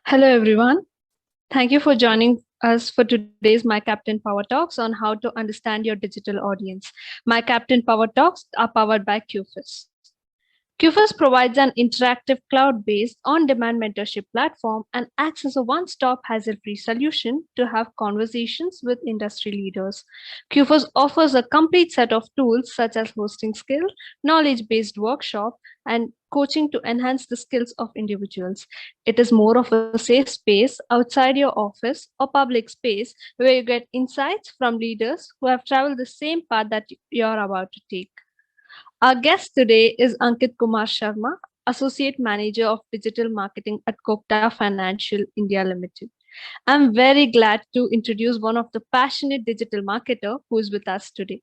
Hello, everyone. Thank you for joining us for today's My Captain Power Talks on how to understand your digital audience. My Captain Power Talks are powered by QFIS. QFIS provides an interactive cloud-based on-demand mentorship platform and acts as a one-stop hassle-free solution to have conversations with industry leaders. QFIS offers a complete set of tools such as hosting skills, knowledge-based workshop, and coaching to enhance the skills of individuals. It is more of a safe space outside your office or public space where you get insights from leaders who have traveled the same path that you're about to take. Our guest today is Ankit Kumar Sharma, Associate Manager of Digital Marketing at Kokta Financial India Limited. I'm very glad to introduce one of the passionate digital marketer who is with us today.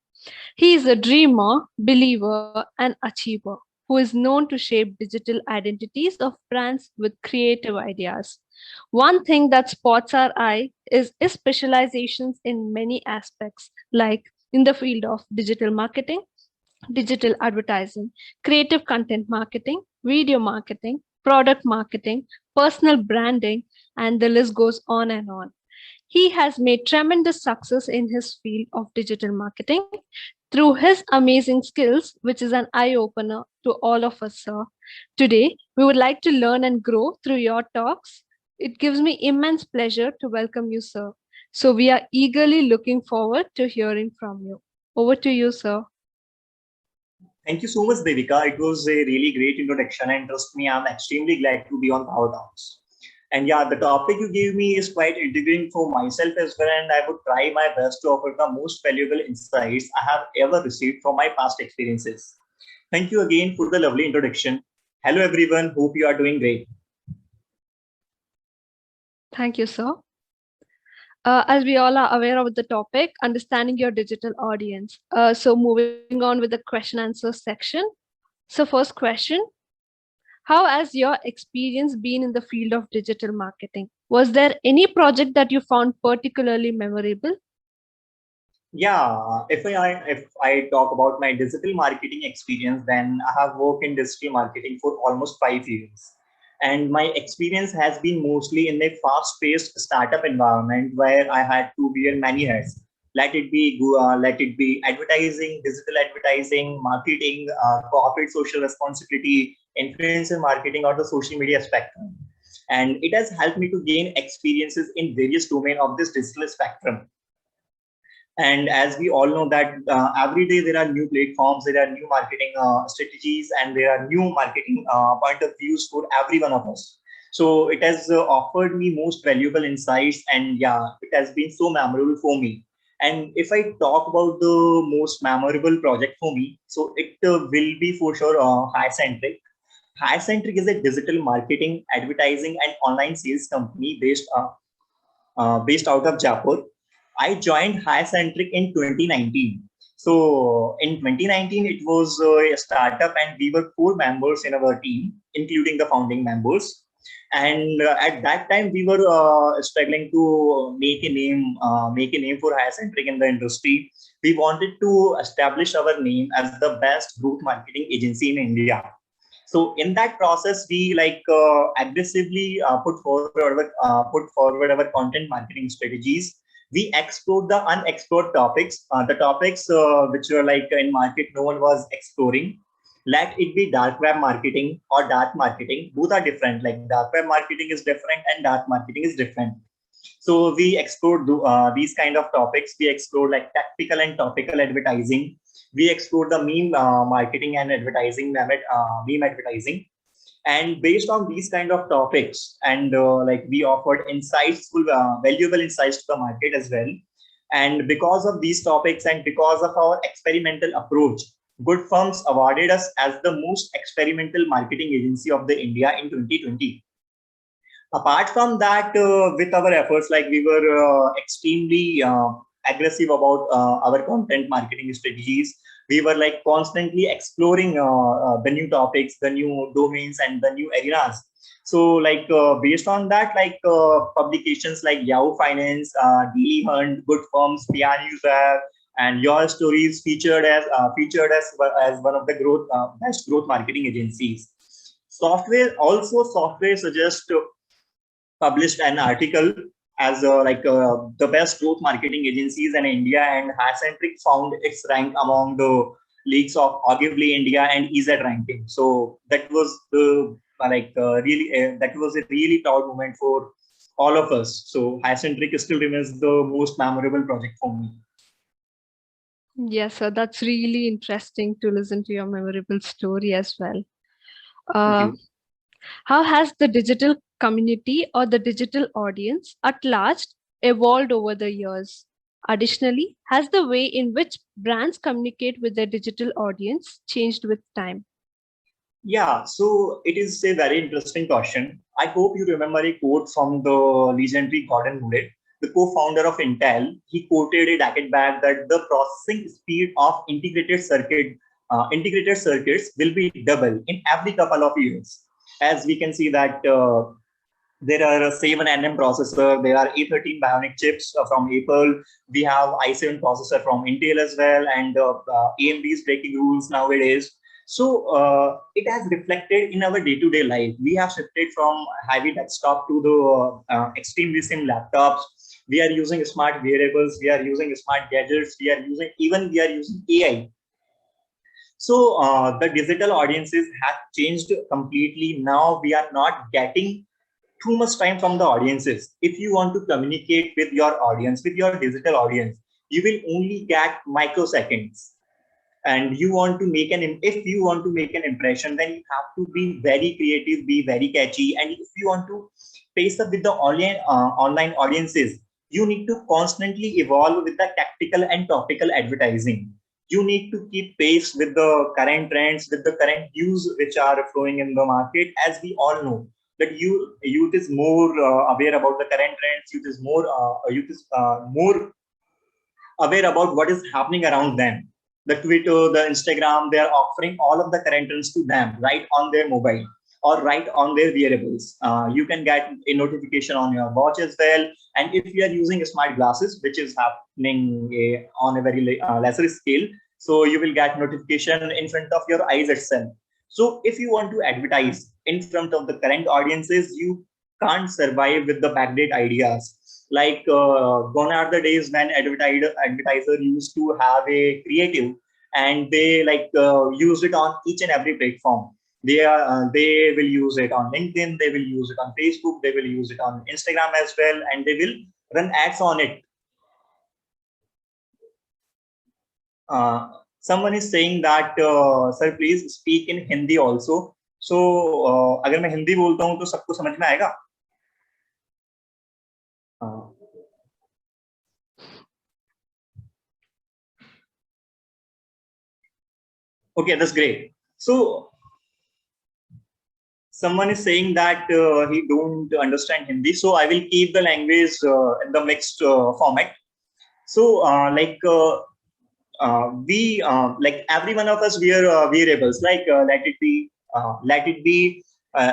He is a dreamer, believer, and achiever who is known to shape digital identities of brands with creative ideas. One thing that spots our eye is his specializations in many aspects, like in the field of digital marketing, digital advertising, creative content marketing, video marketing, product marketing, personal branding, and the list goes on and on. He has made tremendous success in his field of digital marketing through his amazing skills, which is an eye opener to all of us, sir. Today, we would like to learn and grow through your talks. It gives me immense pleasure to welcome you, sir. So, we are eagerly looking forward to hearing from you. Over to you, sir. Thank you so much, Devika. It was a really great introduction, and trust me, I'm extremely glad to be on Power Talks. And yeah, the topic you gave me is quite intriguing for myself as well, and I would try my best to offer the most valuable insights I have ever received from my past experiences. Thank you again for the lovely introduction. Hello, everyone. Hope you are doing great. Thank you, sir. As we all are aware of the topic, understanding your digital audience. So, moving on with the question answer section. So, first question: how has your experience been in the field of digital marketing? Was there any project that you found particularly memorable? Yeah, if I talk about my digital marketing experience, then I have worked in digital marketing for almost 5 years. And my experience has been mostly in a fast-paced startup environment where I had to wear many hats. Let it be advertising, digital advertising, marketing, corporate social responsibility, influencer marketing, or the social media spectrum. And it has helped me to gain experiences in various domains of this digital spectrum. And as we all know that every day there are new platforms, there are new marketing strategies, and there are new marketing point of views for every one of us. So it has offered me most valuable insights, and yeah, it has been so memorable for me. And if I talk about the most memorable project for me, so it will be for sure Highcentric. Highcentric is a digital marketing, advertising, and online sales company based out of Jaipur. I joined Highcentric in 2019. So in 2019, it was a startup, and we were 4 members in our team, including the founding members. And at that time, we were struggling to make a name for Highcentric in the industry. We wanted to establish our name as the best growth marketing agency in India. So in that process, we aggressively put forward our content marketing strategies. We explored the unexplored topics, the topics which were like in market no one was exploring. Let it be dark web marketing or dark marketing. Both are different. Like dark web marketing is different and dark marketing is different. So we explored these kind of topics. We explored like tactical and topical advertising. We explored the meme marketing and advertising, meme advertising. And based on these kind of topics, and like we offered valuable insights to the market as well. And because of these topics and because of our experimental approach, Good Firms awarded us as the most experimental marketing agency of the India in 2020. Apart from that, with our efforts, like we were extremely aggressive about our content marketing strategies. We were like constantly exploring the new topics, the new domains, and the new arenas. So like based on that, like publications like Yahoo Finance, Daily Hunt, Good Firms, PR Newswire, and Your Stories featured as one of the best growth marketing agencies. Software suggests published an article as the best growth marketing agencies in India, and Hicentric found its rank among the leagues of Ogilvy India and EZ ranking. So that was the that was a really proud moment for all of us. So Hicentric still remains the most memorable project for me. Yes, sir, that's really interesting to listen to your memorable story as well. Thank Uh, you. how has the digital community or the digital audience at large evolved over the years? Additionally, has the way in which brands communicate with their digital audience changed with time? Yeah, so it is a very interesting question. I hope you remember a quote from the legendary Gordon Moorhead, the co-founder of Intel. He quoted a decade back that the processing speed of integrated circuits will be double in every couple of years. As we can see that there are a 7nm processor, there are A13 Bionic chips from Apple, we have i7 processor from Intel as well, and AMD's breaking rules nowadays. So it has reflected in our day-to-day life. We have shifted from heavy desktop to the extremely thin laptops. We are using smart wearables, we are using smart gadgets, we are using AI. So the digital audiences have changed completely. Now we are not getting too much time from the audiences. If you want to communicate with your audience, with your digital audience, you will only get microseconds. And you want to make if you want to make an impression, then you have to be very creative, be very catchy. And if you want to pace up with the online audiences, you need to constantly evolve with the tactical and topical advertising. You need to keep pace with the current trends, with the current views which are flowing in the market. As we all know that youth is more aware about the current trends. Youth is more aware about what is happening around them. The Twitter, the Instagram, they are offering all of the current trends to them right on their mobile or right on their wearables. You can get a notification on your watch as well. And if you are using smart glasses, which is happening on a very lesser scale, so you will get notification in front of your eyes itself. So if you want to advertise in front of the current audiences, you can't survive with the backdate ideas. Like gone are the days when advertiser used to have a creative and they used it on each and every platform. They will use it on LinkedIn, they will use it on Facebook, they will use it on Instagram as well, and they will run ads on it. Someone is saying that sir please speak in Hindi also. So अगर मैं हिंदी बोलता हूँ तो सबको समझ में आएगा? Okay, that's great. So someone is saying that he don't understand Hindi, so I will keep the language in the mixed format. So like every one of us wear wearables, like let it be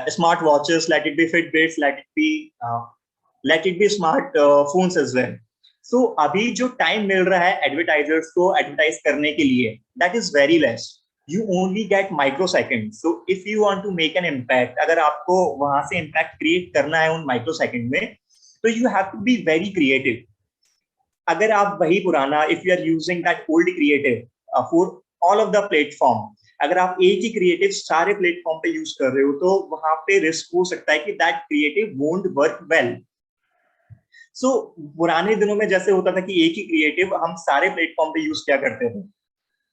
smart watches, let it be Fitbits, let it be smart phones as well. So अभी जो time मिल रहा है advertisers को advertise करने के लिए, that is very less. You only get microseconds. So if you want to make an impact, अगर आपको वहां से impact create करना है उन microsecond में, तो you have to be very creative. अगर आप वही पुराना, if you are using that old creative for all of the platform, अगर आप एक ही क्रिएटिव सारे प्लेटफॉर्म पे यूज कर रहे हो, तो वहां पे रिस्क हो सकता है कि that creative won't work well. So पुराने दिनों में जैसे होता था कि एक ही क्रिएटिव हम सारे प्लेटफॉर्म पे यूज क्या करते थे,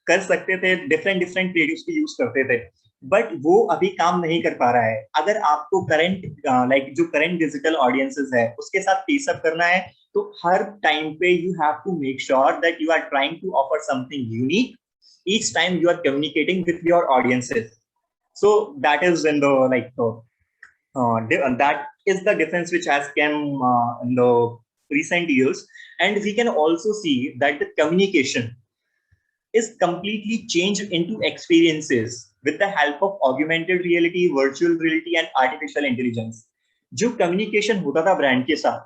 कर सकते थे, डिफरेंट क्रिएटिव्स की यूज करते थे, बट वो अभी काम नहीं कर पा रहा है. अगर आपको करंट जो करंट डिजिटल ऑडियंसेस है उसके साथ पेसअप करना है, तो हर टाइम पे you have to make sure that you are trying to offer something unique each time you are communicating with your audiences. So that is in the that is the difference which has come in the recent years. And we can also see that the communication is completely changed into experiences with the help of augmented reality, virtual reality and artificial intelligence. जो communication होता था brand के साथ,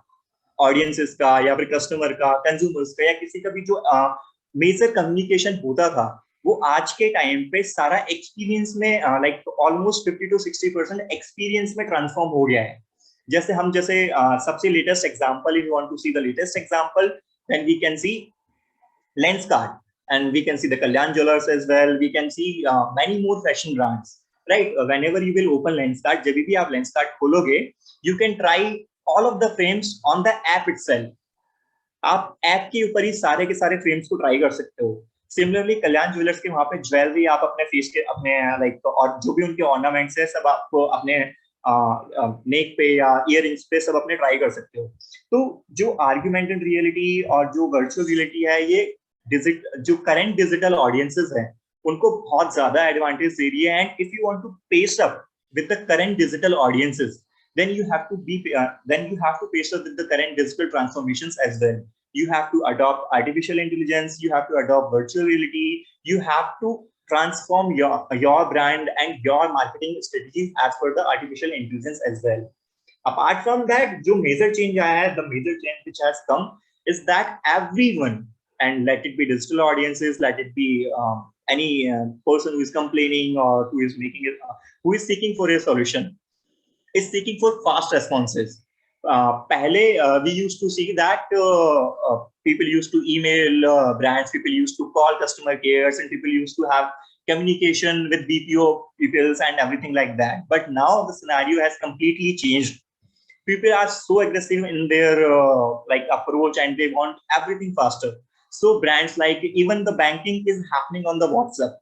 audiences का या फिर customer का, consumers का या किसी का भी जो मेजर communication होता था, वो आज के टाइम पे सारा एक्सपीरियंस में ऑलमोस्ट 50 to 60% एक्सपीरियंस में ट्रांसफॉर्म हो गया है. जैसे हम सबसे latest example, if you want to see the latest example, then we can see Lenskart, and we can see the Kalyan Jewelers as well. We can see many more fashion brands, right? Whenever you will open Lenskart, जब भी आप Lenskart खोलोगे, you can try all of the frames on the app itself. आप app के ऊपर ही सारे के सारे फ्रेम्स को ट्राई कर सकते हो. सिमिलरली कल्याण ज्वेलर्स के वहां पे ज्वेलरी आप अपने फेस के अपने लाइक और जो भी उनके ऑर्नामेंट्स है सब आपको अपने नेक पे या इयररिंग्स पे सब अपने ट्राई कर सकते हो. तो जो आर्ग्यूमेंटेड रियलिटी और जो वर्चुअल रियलिटी है, ये जो करंट डिजिटल ऑडियंसेस हैं उनको बहुत ज्यादा एडवांटेज दे रही है. And if you want to pace up with the current digital audiences, then you have to pace up with the current digital transformations as well. You have to adopt artificial intelligence, you have to adopt virtual reality, you have to transform your brand and your marketing strategies as per the artificial intelligence as well. Apart from that, jo major change aaya hai, the major change which has come is that everyone, and let it be digital audiences, let it be any person who is complaining or who is making it, who is seeking for a solution, is seeking for fast responses. Pehle we used to see that people used to email brands, people used to call customer cares, and people used to have communication with BPO peoples and everything like that. But now the scenario has completely changed. People are so aggressive in their approach, and they want everything faster. So brands, like even the banking is happening on the WhatsApp.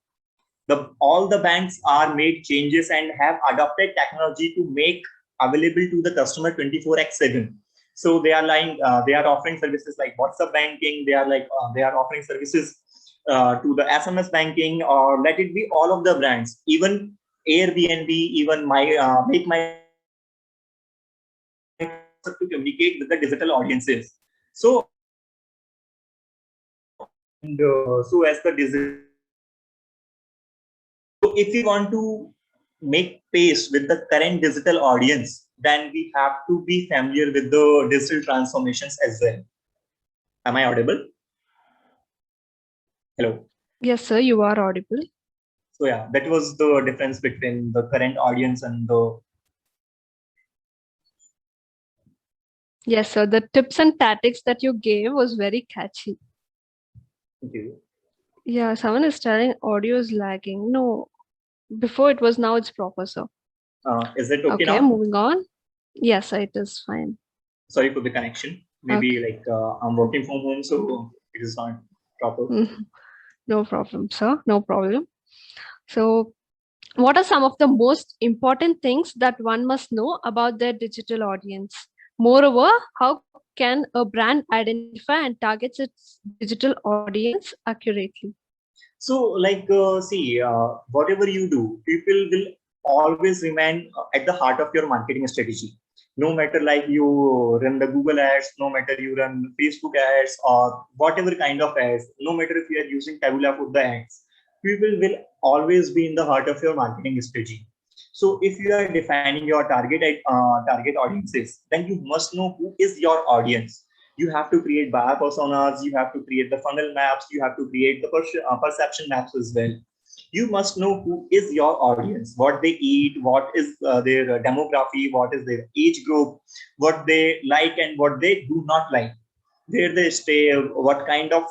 All the banks are made changes and have adopted technology to make available to the customer 24x7. So they are offering services like WhatsApp banking. They are offering services to the SMS banking, or let it be all of the brands, even Airbnb, even make my to communicate with the digital audiences. So as the digital, so if we want to make pace with the current digital audience, then we have to be familiar with the digital transformations as well. Am I audible? Hello. Yes, sir, you are audible. So yeah, that was the difference between the current audience and the. Yes, sir, the tips and tactics that you gave was very catchy. Thank you. Yeah, someone is telling audio is lagging. No, before it was, now it's proper, sir. Is it okay now? Moving on. Yes, sir, it is fine. Sorry for the connection. Maybe I'm working from home, so it is not proper. No problem, sir. No problem. So, what are some of the most important things that one must know about their digital audience? Moreover, how can a brand identify and target its digital audience accurately? So, whatever you do, people will always remain at the heart of your marketing strategy. No matter you run the Google ads, no matter you run Facebook ads, or whatever kind of ads, no matter if you are using Taboola for the ads, people will always be in the heart of your marketing strategy. So if you are defining your target audiences, then you must know who is your audience. You have to create buyer personas, you have to create the funnel maps, you have to create the perception maps as well. You must know who is your audience, what they eat, what is their demography, what is their age group, what they like and what they do not like, where they stay, what kind of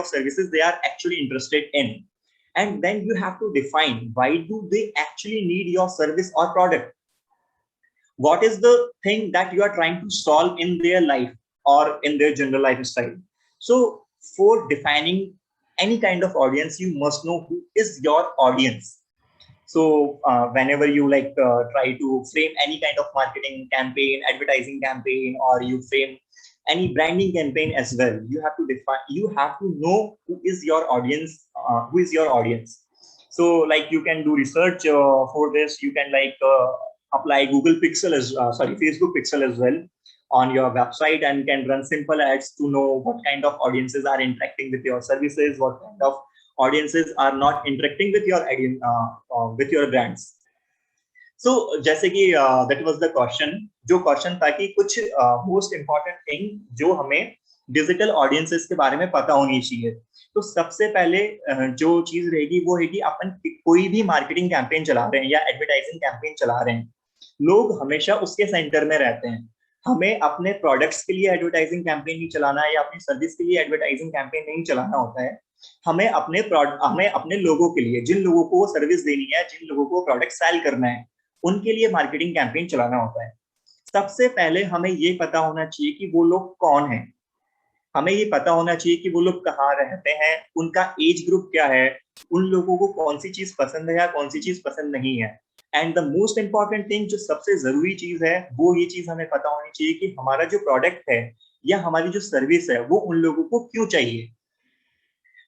services they are actually interested in. And then you have to define, why do they actually need your service or product? What is the thing that you are trying to solve in their life or in their general lifestyle? So for defining any kind of audience, you must know who is your audience. So whenever you try to frame any kind of marketing campaign, advertising campaign, or you frame any branding campaign as well, you have to know who is your audience. So you can do research for this. You can apply Facebook Pixel as well on your website, and can run simple ads to know what kind of audiences are interacting with your services, what kind of audiences are not interacting with your brands. So जैसे कि that was the question. जो question था कि कुछ most important thing जो हमें digital audiences के बारे में पता होनी चाहिए. तो सबसे पहले जो चीज रहेगी वो है कि अपन कोई भी मार्केटिंग कैंपेन चला रहे हैं या एडवर्टाइजिंग कैंपेन चला रहे हैं, लोग हमेशा उसके सेंटर में रहते हैं। हमें अपने प्रोडक्ट्स के लिए एडवर्टाइजिंग कैंपेन नहीं चलाना है या अपनी सर्विस के लिए एडवर्टाइजिंग कैंपेन नहीं चलाना होता है। हमें अपने लोगों के लिए, जिन लोगों को सर्विस देनी है, जिन लोगों को प्रोडक्ट सेल करना है, उनके लिए मार्केटिंग कैंपेन चलाना होता है। सबसे पहले हमें ये पता होना चाहिए कि वो लोग कौन हैं। हमें ये पता होना चाहिए कि वो लोग कहाँ रहते हैं, उनका एज ग्रुप क्या है, उन लोगों को कौन सी चीज पसंद है या कौन सी चीज पसंद नहीं है। And the most important thing, जो सबसे जरूरी चीज है, वो ये चीज हमें पता होनी चाहिए कि हमारा जो प्रोडक्ट है या हमारी जो सर्विस है वो उन लोगों को क्यों चाहिए,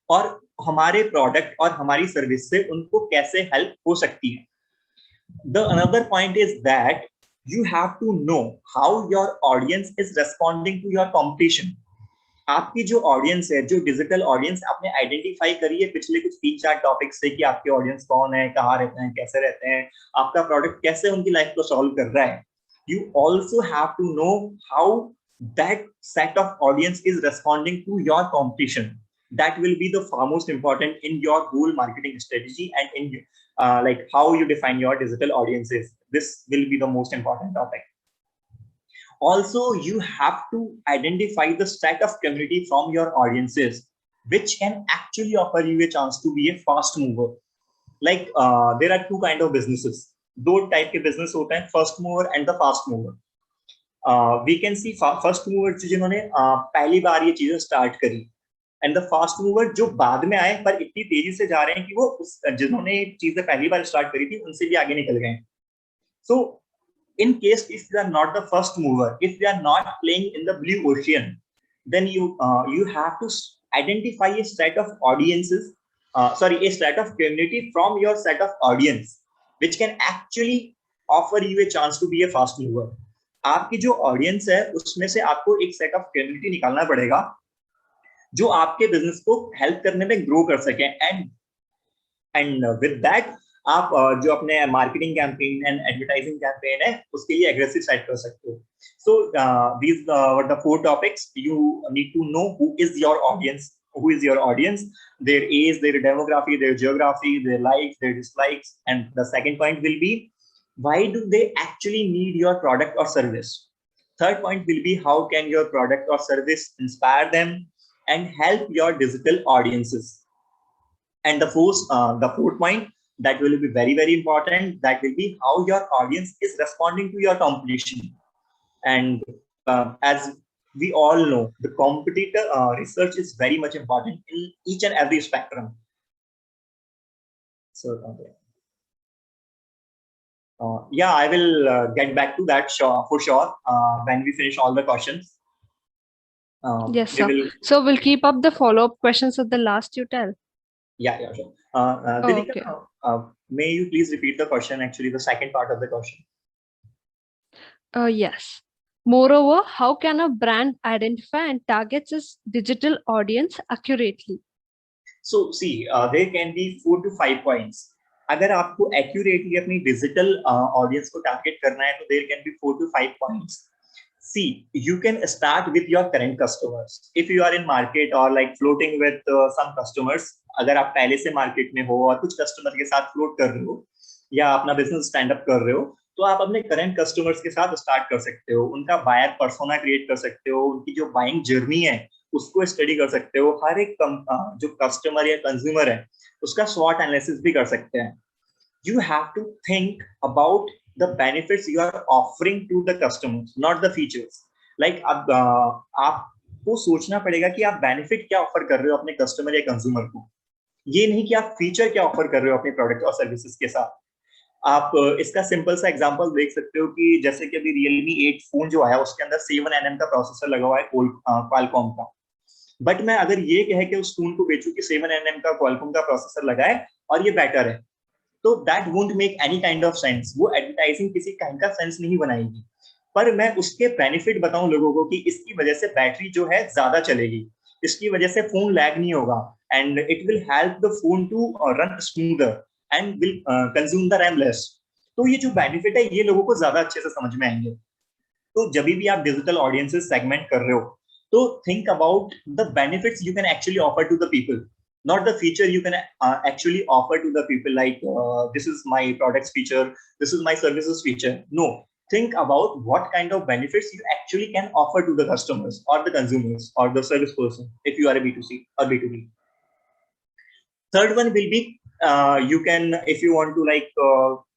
और हमारे प्रोडक्ट और हमारी सर्विस से उनको कैसे हेल्प हो सकती है। The another point is that you have to know how your audience is responding to your competition. आपकी जो ऑडियंस है, जो डिजिटल ऑडियंस आपने आइडेंटिफाई करी है पिछले कुछ 3-4 टॉपिक से, कि आपके ऑडियंस कौन है, कहाँ रहते हैं, कैसे रहते हैं, आपका प्रोडक्ट कैसे उनकी लाइफ को सॉल्व कर रहा है। You also have to know how that set of audience is responding to your competition. That will be the far most important in your whole marketing strategy and in like how you define your digital audiences. This will be the most important topic. Also, you have to identify the set of community from your audiences which can actually offer you a chance to be a fast mover. Like there are two kind of businesses. दो type के business होते हैं, first mover and the fast mover. We can see first mover जिन्होंने पहली बार ये चीजें start करी, and the fast mover जो बाद में आए पर इतनी तेजी से जा रहे हैं कि वो जिन्होंने चीजें पहली बार स्टार्ट करी थी उनसे भी आगे निकल गए. सो in case if you are not the first mover, if you are not playing in the blue ocean, then you have to identify a set of audiences, a set of community from your set of audience which can actually offer you a chance to be a fast mover. आपकी जो audience है उसमें से आपको एक set of community निकालना पड़ेगा जो आपके बिजनेस को हेल्प करने में ग्रो कर सके. एंड विद दैट आप जो अपने marketing campaign and advertising campaign है उसके लिए एग्रेसिव सेट कर सकते हो. So these were the 4 topics. You need to know who is your audience, their age, their demography, their geography, their likes, their dislikes. And the second point will be, why do they actually need your product or service? Third point will be, how can your product or service inspire them and help your digital audiences? And the fourth point, that will be very, very important, that will be how your audience is responding to your competition. And as we all know, the competitor research is very much important in each and every spectrum. So yeah, I will get back to that for sure when we finish all the questions. Yes, sir. So we'll keep up the follow-up questions at the last, you tell. Yeah, sure. Deepika, okay. May you please repeat the question, actually the second part of the question? Yes. Moreover, how can a brand identify and target its digital audience accurately? So see, there can be 4 to 5 points. अगर आपको accurately अपनी digital audience को target करना है, तो there can be 4 to 5 points. See, you can start with your current customers. If you are in market or like floating with some customers, अगर आप पहले से market में हो और कुछ customer के साथ float कर रहे हो या अपना business stand up कर रहे हो, तो आप अपने current customers के साथ start कर सकते हो. उनका buyer persona create कर सकते हो, उनकी जो buying journey है उसको स्टडी कर सकते हो. हर एक जो कस्टमर या कंज्यूमर है उसका स्वॉट एनालिसिस भी कर सकते हैं. You have to think about the benefits you are offering to the customers, not the features. Like अब आपको सोचना पड़ेगा कि आप बेनिफिट क्या ऑफर कर रहे हो अपने कस्टमर या कंज्यूमर को, ये नहीं कि आप फीचर क्या ऑफर कर रहे हो अपने प्रोडक्ट और सर्विसेज के साथ. आप इसका सिंपल सा एग्जांपल देख सकते हो कि जैसे कि अभी Realme 8 फोन जो है उसके अंदर 7nm का प्रोसेसर लगा हुआ है क्वालकॉम का. बट मैं अगर ये कहे कि उस फोन को बेचूं कि 7nm का क्वालकॉम का प्रोसेसर लगा है और ये बेटर है, तो that won't make any kind of sense. वो एडवर्टाइजिंग किसी काइंड का सेंस नहीं बनाएगी. पर मैं उसके बेनिफिट बताऊं लोगों को कि इसकी वजह से बैटरी जो है ज्यादा चलेगी, इसकी वजह से फोन लैग नहीं होगा, and it will help the phone to run smoother and will consume the RAM less. तो ये जो बेनिफिट है ये लोगों को ज्यादा अच्छे से समझ में आएंगे. तो जब भी आप डिजिटल ऑडियंसेस सेगमेंट कर रहे हो, तो think about the benefits you can actually offer to the people. not the feature you can actually offer to the people, like this is my products feature, this is my services feature. No, think about what kind of benefits you actually can offer to the customers or the consumers or the service person if you are a B2C or B2B. Third one will be you can, if you want to like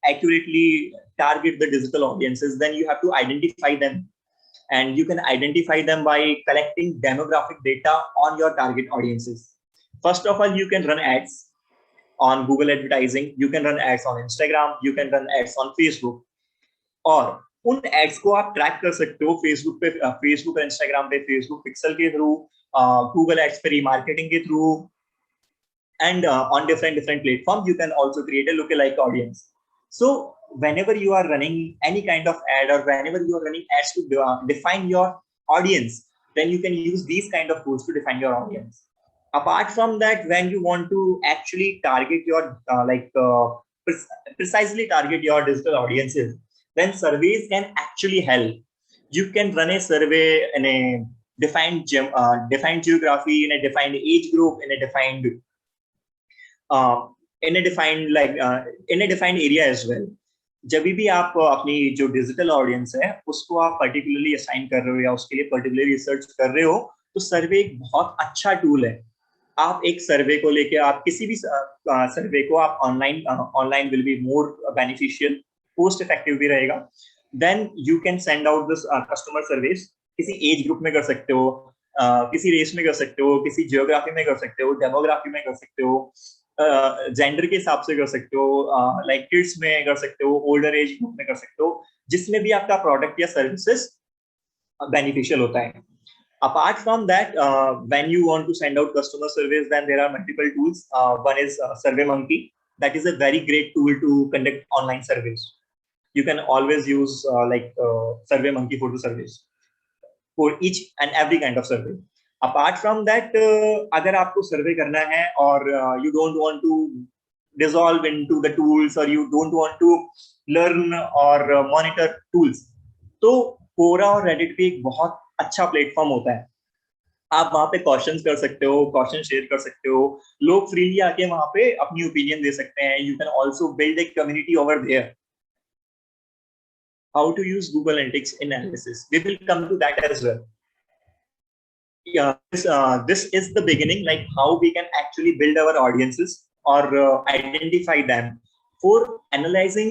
accurately target the digital audiences, then you have to identify them, and you can identify them by collecting demographic data on your target audiences. First of all, you can run ads on Google advertising, you can run ads on Instagram, you can run ads on Facebook, और उन ads को आप track कर सकते हो Facebook पे, Facebook और Instagram पे फेसबुक पिक्सल के थ्रू, गूगल एड्स पे रीमार्केटिंग के through, and on different platforms you can also create a lookalike audience. So whenever you are running any kind of ad, or whenever you are running ads to define your audience, then you can use these kind of tools to define your audience. Apart from that, when you want to actually target your precisely target your digital audiences, then surveys can actually help. You can run a survey in a defined geography, in a defined age group, in a defined in a defined area as well. जब भी आप अपनी जो digital audience है उसको आप particularly assign कर रहे हो या उसके लिए पर्टिकुलरली रिसर्च कर रहे हो, तो सर्वे एक बहुत अच्छा टूल है. आप एक सर्वे को लेके, आप किसी भी सर्वे को आप online will be more beneficial, cost effective भी रहेगा. Then you can send out this customer service. किसी एज ग्रुप में कर सकते हो, किसी रेस में कर सकते हो, किसी जियोग्राफी में कर सकते हो, डेमोग्राफी में कर सकते हो, जेंडर के हिसाब से कर सकते हो, लाइक किड्स में कर सकते हो, ओल्डर एज ग्रुप में कर सकते हो, जिसमें भी आपका प्रोडक्ट या सर्विसेज बेनिफिशियल होता है. Apart from that, when you want to send out customer surveys, then there are multiple tools. One is SurveyMonkey. That is a very great tool to conduct online surveys. You can always use SurveyMonkey for the surveys for each and every kind of survey. Apart from that, अगर आपको सर्वे करना है और you don't want to dissolve into the tools, or you don't want to learn or monitor tools, तो Quora और Reddit भी एक बहुत अच्छा प्लेटफॉर्म होता है. आप वहां पे क्वेश्चंस कर सकते हो, क्वेश्चन शेयर कर सकते हो, लोग फ्रीली आके वहां पे अपनी ओपिनियन दे सकते हैं. You can also build a community over there. How to use Google Analytics in analysis, we will come to that as well. This is the beginning, like how we can actually build our audiences or identify them. For analyzing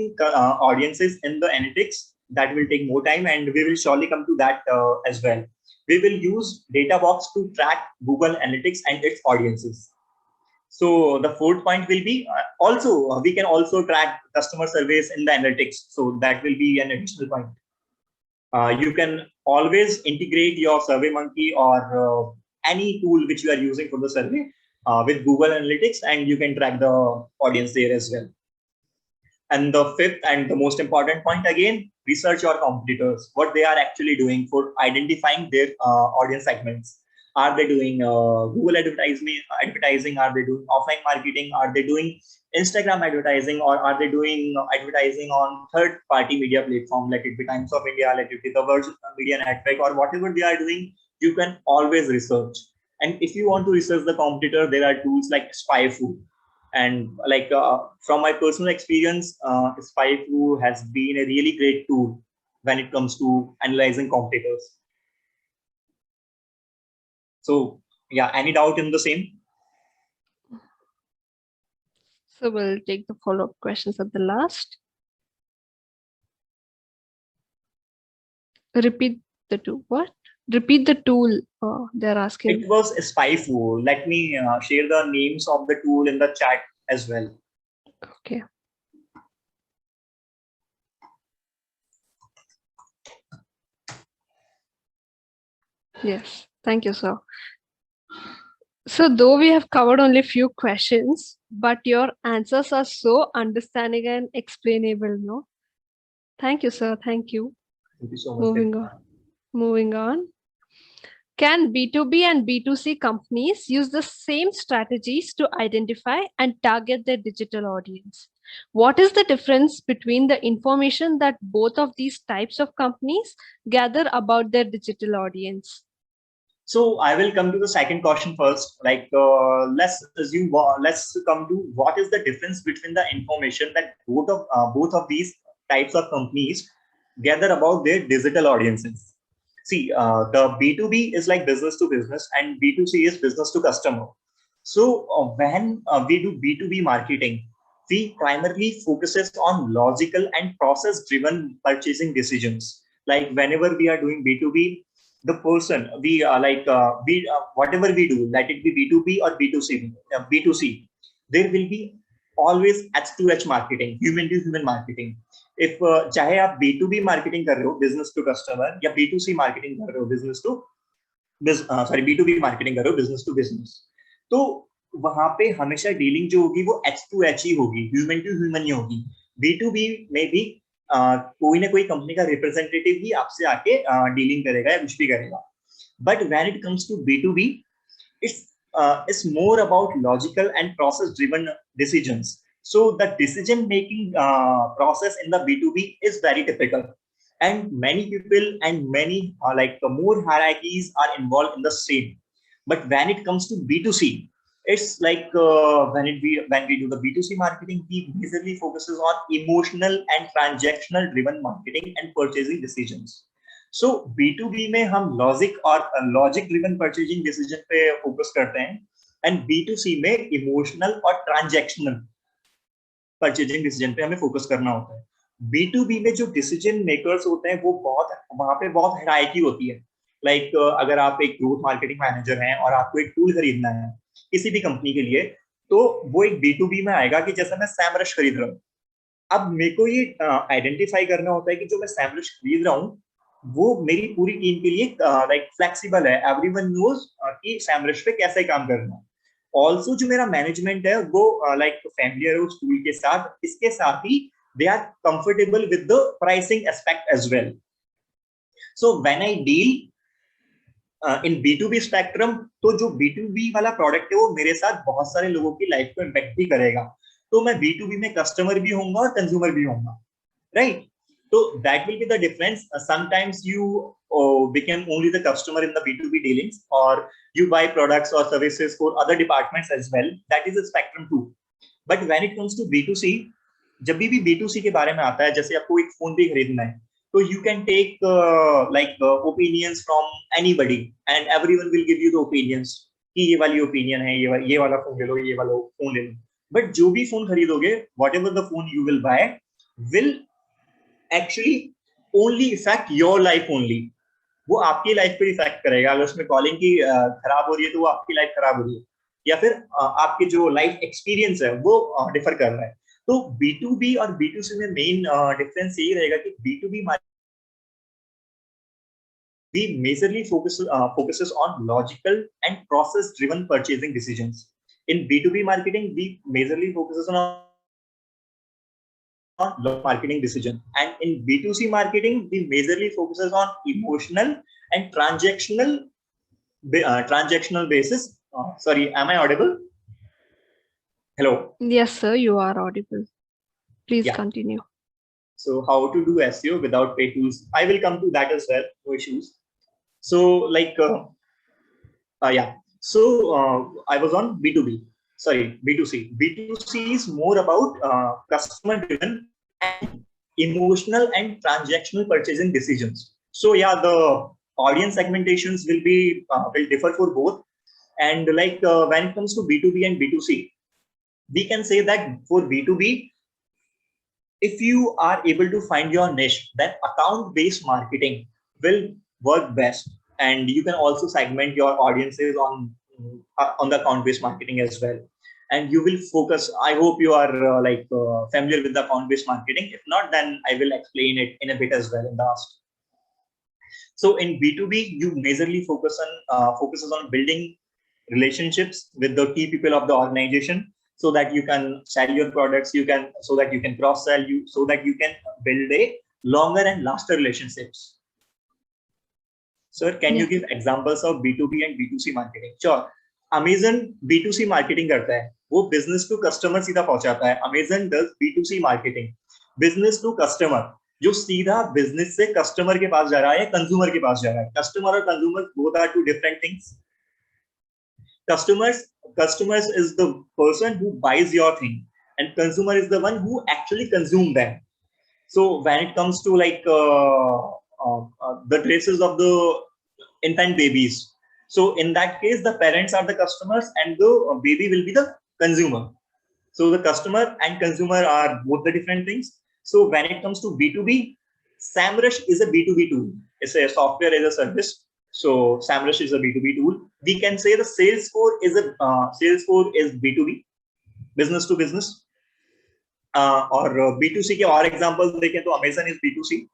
audiences in the analytics, that will take more time, and we will surely come to that as well. We will use Databox to track Google Analytics and its audiences. So the fourth point will be also we can also track customer surveys in the analytics. So that will be an additional point. You can always integrate your SurveyMonkey or any tool which you are using for the survey with Google Analytics, and you can track the audience there as well. And the fifth and the most important point, again, research your competitors, what they are actually doing for identifying their audience segments. Are they doing Google advertising? Are they doing offline marketing? Are they doing Instagram advertising? Or are they doing advertising on third-party media platform, like it be Times of India, like it be the Virgin Media Network, or whatever they are doing? You can always research. And if you want to research the competitor, there are tools like SpyFu. And like from my personal experience, SpyFu has been a really great tool when it comes to analyzing competitors. So yeah, any doubt in the same? So we'll take the follow-up questions at the last. Repeat the tool. What? Repeat the tool. They're asking. It was SpyFu. Let me share the names of the tool in the chat as well. Okay. Yes, thank you, sir. So though we have covered only a few questions, but your answers are so understanding and explainable, no? Thank you, sir. Thank you. Thank you so much. Moving on. Can B2B and B2C companies use the same strategies to identify and target their digital audience? What is the difference between the information that both of these types of companies gather about their digital audience? So I will come to the second question first. Like, let's assume, let's come to what is the difference between the information that both of these types of companies gather about their digital audiences. See, the B2B is like business to business, and B2C is business to customer. So when we do B2B marketing, we primarily focuses on logical and process-driven purchasing decisions. Like whenever we are doing B2B, the person we whatever we do, let it be B2B or B2C, there will be always H2H marketing, human to human marketing. If चाहे आप B2B marketing कर रहे हो, business to customer, या B2C marketing कर रहे हो, B2B marketing कर रहे हो, business to business, तो वहां पे हमेशा डीलिंग जो होगी वो H2H ही होगी, ह्यूमन टू ह्यूमन ही होगी. B2B में भी कोई ना कोई कंपनी का रिप्रेजेंटेटिव ही आपसे आके डीलिंग करेगा या कुछ भी करेगा. But when it comes to B2B, it's more about logical and process driven decisions. So the decision making process in the B2B is very typical, and many people and many more hierarchies are involved in the same. But when it comes to B2C, it's like when we do the B2C marketing, we majorly focuses on emotional and transactional driven marketing and purchasing decisions. So B2B में हम logic driven purchasing decision पे focus करते हैं, and B2C में emotional और transactional purchasing decision पे हमें focus करना होता है. B2B में जो डिसीजन मेकर्स होते हैं वो वहां पे बहुत हायरार्की होती है. लाइक अगर आप एक ग्रोथ मार्केटिंग मैनेजर हैं और आपको एक टूल खरीदना है किसी भी कंपनी के लिए, तो वो एक B2B में आएगा कि जैसे मैं सैमरश खरीद रहा हूँ. अब मेरे को ये आइडेंटिफाई करना होता है कि जो मैं सैमरश खरीद रहा हूँ वो मेरी पूरी टीम के लिए फ्लेक्सिबल है. एवरीवन नोज कि सैमरश पे कैसे काम करना है. ऑल्सो जो मेरा मैनेजमेंट है वो फैमिलियर है उस टूल के साथ. इसके साथ ही they are comfortable with the pricing aspect as well. So when I deal in B2B spectrum, तो जो B2B वाला प्रोडक्ट है वो मेरे साथ बहुत सारे लोगों की लाइफ को इम्पैक्ट भी करेगा. तो मैं B2B में कस्टमर भी होऊंगा और कंज्यूमर भी होऊंगा, right? So that will be the difference. Sometimes you become only the customer in the B2B dealings, or you buy products or services for other departments as well. That is a spectrum too. But when it comes to B2C, जब भी B2C के बारे में आता है, जैसे आपको एक फोन भी खरीदना है, तो you can take opinions from anybody, and everyone will give you the opinions कि ये वाली opinion है, ये वाला फोन ले लो, ये वाला फोन ले लो. But जो भी फोन खरीदोगे, whatever the phone you will buy will actually only affect your life only. वो आपकी लाइफ पे इफेक्ट करेगा. अगर उसमें कॉलिंग की खराब हो रही है तो वो आपकी लाइफ खराब हो रही है, या फिर आपके जो लाइफ एक्सपीरियंस है वो डिफर कर रहा है. तो B2B और B2C में मेन डिफरेंस यही रहेगा कि B2B we majorly focuses on logical and process driven purchasing decisions. In B2B marketing, we majorly focuses on marketing decision, and in B2C marketing we majorly focuses on emotional and transactional basis. Sorry, am I audible? Hello. Yes, sir, you are audible. Please Yeah. continue. So how to do SEO without paid tools? I will come to that as well. No issues. So yeah. So I was on B2B. Sorry, B2C. B2C is more about customer driven and emotional and transactional purchasing decisions. So yeah, the audience segmentations will differ for both. And when it comes to B2B and B2C, we can say that for B2B, if you are able to find your niche, then account-based marketing will work best. And you can also segment your audiences on the account-based marketing as well. And you will focus. I hope you are familiar with the account-based marketing. If not, then I will explain it in a bit as well in the last. So in B2B, you majorly focuses on building relationships with the key people of the organization, so that you can sell your products, so that you can cross sell, so that you can build a longer and lasting relationships. Sir, can you give examples of B2B and B2C marketing? Sure. Amazon B2C marketing करता है, वो business to customer सीधा पहुंचाता है. Amazon does B2C marketing, business to customer. जो सीधा business से customer के पास जा रहा है या कंज्यूमर के पास जा रहा है. कस्टमर और consumer both are two different things. Customers is the person who buys your thing, and consumer is the one who actually consume them. So when it comes to like the dresses of the infant babies, so in that case the parents are the customers and the baby will be the consumer. So the customer and consumer are both the different things. So when it comes to B2B, SAMrush is a B2B tool. It's a software as a service. So SAMrush is a B2B tool. We can say the Salesforce is B2B, business to business. और B2C के और examples देखें तो Amazon is B2C,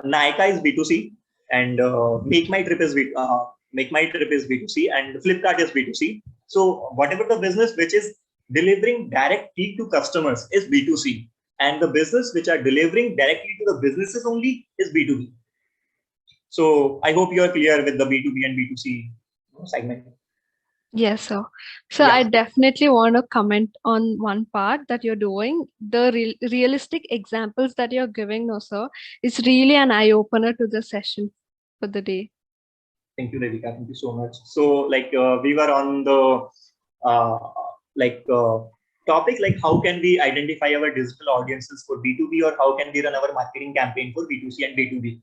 Nykaa is B2C, and Make My Trip is B2C, and Flipkart is B2C. So whatever the business which is delivering directly to customers is B2C, and the business which are delivering directly to the businesses only is B2B. So I hope you are clear with the B2B and B2C segment. Yes, sir. So Yeah. I definitely want to comment on one part that you're doing. The realistic examples that you're giving, no, sir, is really an eye opener to the session for the day. Thank you, Devika. Thank you so much. So, like, we were on the topic, like, how can we identify our digital audiences for B2B, or how can we run our marketing campaign for B2C and B2B?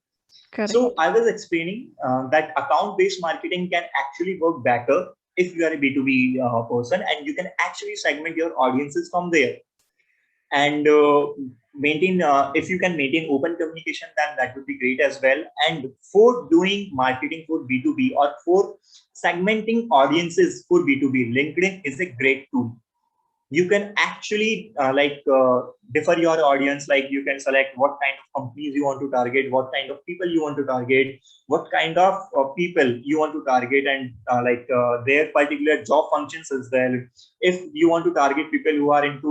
Correct. So, I was explaining that account-based marketing can actually work better if you are a B2B person, and you can actually segment your audiences from there. And maintain if you can maintain open communication, then that would be great as well. And for doing marketing for B2B or for segmenting audiences for B2B, LinkedIn is a great tool. You can actually differ your audience, like you can select what kind of companies you want to target, what kind of people you want to target, what kind of people you want to target, and their particular job functions as well. If you want to target people who are in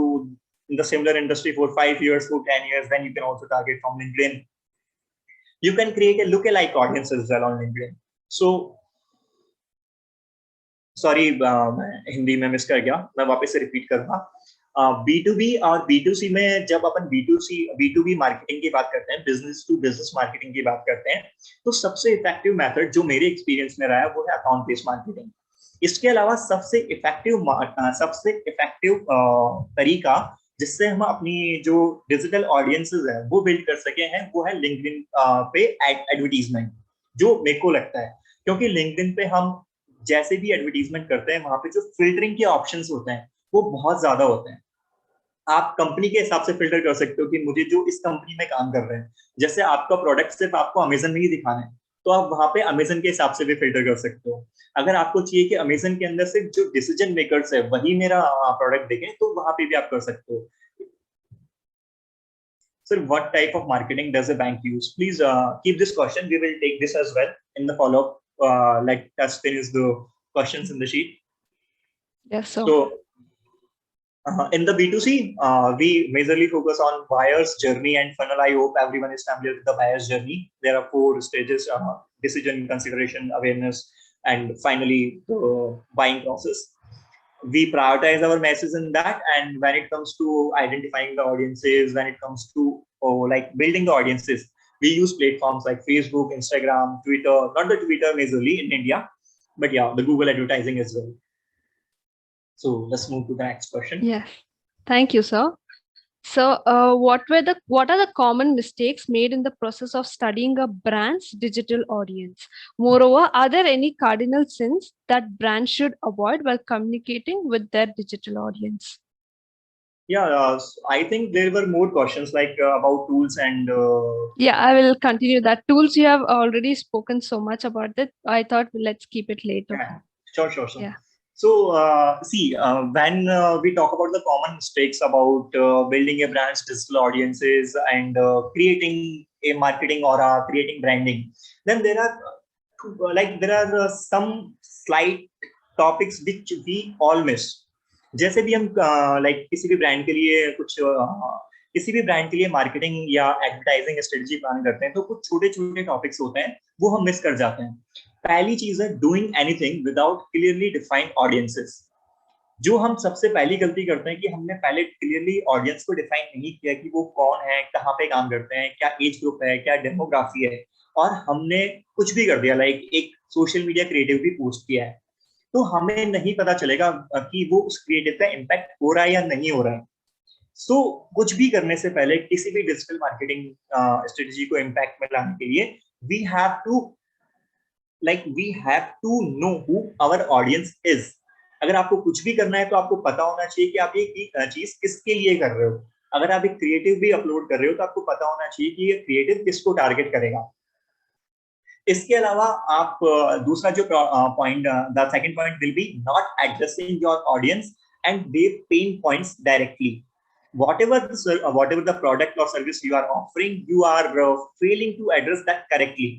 the similar industry for 5 years, for 10 years, then you can also target from LinkedIn. You can create a lookalike audience as well on LinkedIn. So sorry Hindi में miss कर गया, मैं वापस से repeat करूंगा. B2B और B2C में जब अपन B2B मार्केटिंग की बात करते हैं, बिजनेस टू बिजनेस मार्केटिंग की बात करते हैं, तो सबसे इफेक्टिव मेथड जो मेरे एक्सपीरियंस में रहा है वो है अकाउंट बेस्ड मार्केटिंग. इसके अलावा सबसे इफेक्टिव तरीका जिससे हम अपनी जो डिजिटल ऑडियंसेस है वो बिल्ड कर सके हैं, वो है लिंक्डइन पे एडवर्टीजमेंट, जो मेरे को लगता है. क्योंकि लिंक्डइन पे हम जैसे भी एडवर्टीजमेंट करते हैं, वहां पे जो फिल्टरिंग के ऑप्शंस होते हैं वो बहुत ज्यादा होते हैं. आप कंपनी के हिसाब से फिल्टर कर सकते हो कि मुझे जो इस कंपनी में काम कर रहे हैं, जैसे आपका प्रोडक्ट सिर्फ आपको अमेजन में ही दिखाना है, तो आप वहां पे अमेजन के हिसाब से भी फिल्टर कर सकते हो. अगर आपको चाहिए कि अमेजन के अंदर सिर्फ जो डिसीजन मेकर्स है वही मेरा प्रोडक्ट देखें, तो वहां पे भी आप कर सकते हो. Sir, what type of marketing does a bank use? Please keep this question. We will take this as well in the follow-up. Let us finish the questions in the sheet. Yes, sir. So, in the B2C, we majorly focus on buyer's journey and funnel. I hope everyone is familiar with the buyer's journey. There are 4 stages: decision, consideration, awareness, and finally the buying process. We prioritize our messages in that. And when it comes to identifying the audiences, when it comes to building the audiences, we use platforms like Facebook, Instagram, Twitter, not the Twitter majorly in India, but yeah, the Google advertising as well. So let's move to the next question. Yes, thank you, sir. So what are the common mistakes made in the process of studying a brand's digital audience? Moreover, are there any cardinal sins that brands should avoid while communicating with their digital audience? Yeah, I think there were more questions about tools and yeah, I will continue that. Tools, you have already spoken so much about that. I thought let's keep it later. Yeah, sure. Yeah. So, when we talk about the common mistakes about building a brand's digital audiences and creating a marketing aura, creating branding, then there are some slight topics which we all miss. जैसे भी हम किसी भी brand के लिए marketing या advertising strategy plan करते हैं, तो कुछ छोटे छोटे टॉपिक्स होते हैं वो हम मिस कर जाते हैं. पहली चीज है doing anything without clearly defined audiences. जो हम सबसे पहली गलती करते हैं कि हमने पहले क्लियरली ऑडियंस को डिफाइन नहीं किया कि वो कौन है, कहाँ पे काम करते हैं, क्या एज ग्रुप है, क्या डेमोग्राफी है, और हमने कुछ भी कर दिया, लाइक एक सोशल मीडिया क्रिएटिव भी पोस्ट किया है, तो हमें नहीं पता चलेगा कि वो उस क्रिएटिव का इम्पैक्ट हो रहा है या नहीं हो रहा है। सो कुछ भी करने से पहले किसी भी डिजिटल मार्केटिंग स्ट्रेटेजी को इम्पैक्ट में लाने के लिए we have to know who our audience is. अगर आपको कुछ भी करना है तो आपको पता होना चाहिए कि आप ये चीज किसके लिए कर रहे हो। अगर आप एक क्रिएटिव भी अपलोड कर रहे हो तो आपको पता होना चाहिए कि ये क्रिएटिव किसको टारगेट करेगा। इसके अलावा आप दूसरा जो point, the second point will be not addressing your audience and their pain points directly. whatever the product or service you are offering, you are failing to address that correctly.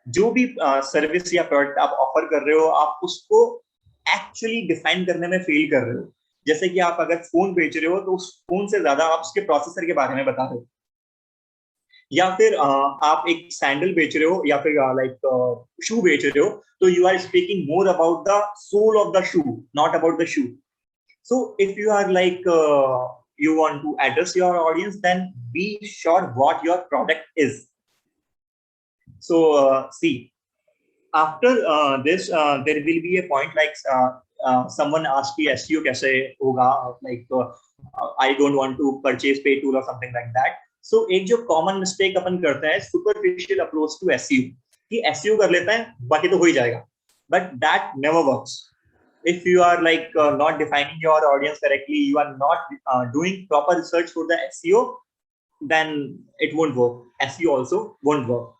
जो भी service या product आप offer कर रहे हो, आप उसको actually define करने में फेल कर रहे हो। जैसे कि आप अगर फोन बेच रहे हो तो उस फोन से ज्यादा आप उसके प्रोसेसर के बारे में बता रहे हो, या फिर आप एक सैंडल बेच रहे हो या फिर शू बेच रहे हो, तो you are speaking more about the soul of the shoe, not about the shoe. So if you are you want to address your audience, then be sure what your product is. So see, after this, there will be a point someone asked me SEO kaise hoga, I don't want to purchase pay tool or something like that. So एक जो common mistake अपन करते हैं, superficial approach to SEO, कि SEO कर लेते हैं बाकी तो हो ही जाएगा, but that never works. If you are not defining your audience correctly, you are not doing proper research for the SEO, then it won't work. SEO also won't work.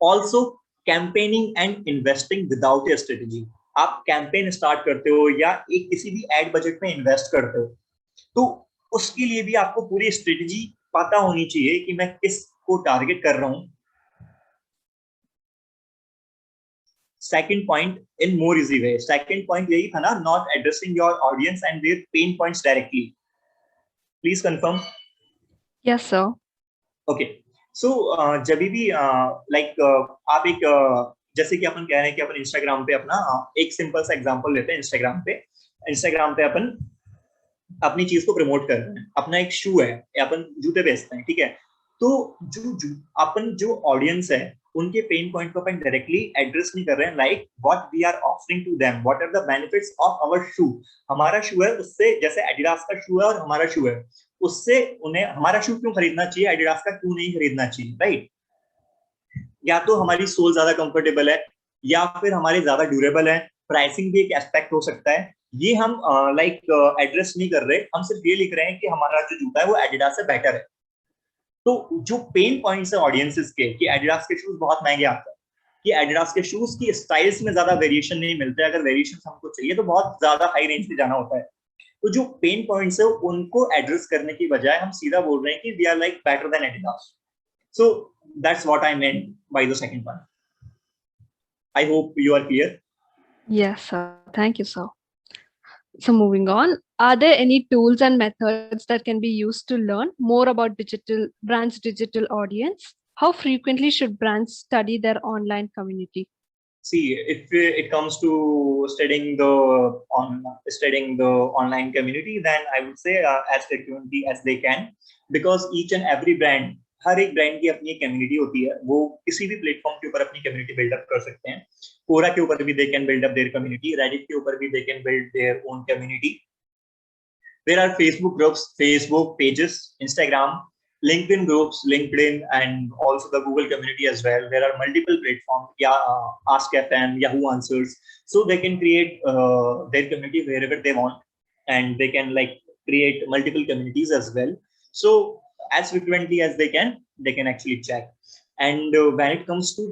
Also, campaigning and investing without a strategy. आप campaign start करते हो या एक किसी भी ad budget में invest करते हो, तो उसके लिए भी आपको पूरी स्ट्रेटेजी पता होनी चाहिए कि मैं किसको टारगेट कर रहा हूं। Second point in more easy way, second point यही था ना, not addressing your audience and their pain points directly. Please confirm. Yes, sir. Okay, so जब भी आप एक जैसे कि अपन कह रहे हैं कि अपन इंस्टाग्राम पे अपना एक सिंपल सा एग्जांपल लेते हैं। इंस्टाग्राम पे अपन अपनी चीज को प्रमोट कर रहे हैं, अपना एक शू है या अपन जूते बेचते हैं, ठीक है। तो अपन जो ऑडियंस है उनके पेन पॉइंट को अपन डायरेक्टली एड्रेस नहीं कर रहे हैं, like what we are offering to them, what are the benefits of our shoe. हमारा शू है, उससे जैसे एडिडास का शू है और हमारा शू है, उससे उन्हें हमारा शू क्यों खरीदना चाहिए, एडिडास का क्यों नहीं खरीदना चाहिए, राइट। या तो हमारी सोल ज्यादा कंफर्टेबल है, या फिर हमारे ज्यादा ड्यूरेबल है, प्राइसिंग भी एक एस्पेक्ट हो सकता है। ये हम एड्रेस नहीं कर रहे, हम सिर्फ ये लिख रहे हैं कि हमारा जो जूता है वो एडिडास से बेटर है। तो जो पेन पॉइंट्स है ऑडियंसेस के, कि एडिडास के शूज बहुत महंगे आते हैं, कि एडिडास के शूज की स्टाइल्स में ज्यादा वेरिएशन नहीं मिलते, अगर वेरिएशन हमको चाहिए तो बहुत ज्यादा हाई रेंज पे जाना होता है। तो जो पेन पॉइंट्स है उनको एड्रेस करने की बजाय हम सीधा बोल रहे हैं कि we are like better than Adidas. So that's what I meant by the second point. I hope you are clear. Yes, sir. Thank you, sir. So moving on, are there any tools and methods that can be used to learn more about brands' digital audience? How frequently should brands study their online community? See, if it comes to studying the online community, then I would say as frequently as they can, because each and every brand, हर एक brand की अपनी community होती है, वो किसी भी platform के ऊपर अपनी कम्युनिटी बिल्डअप कर सकते हैं। कोरा के ऊपर भी they can build up their community, Reddit के ऊपर भी they can build their own community. There are Facebook groups, Facebook pages, Instagram, LinkedIn groups, LinkedIn, and also the Google community as well. There are multiple platforms, Ask FM, Yahoo Answers, so they can create their community wherever they want, and they can create multiple communities as well. So as frequently as they can actually check. And when it comes to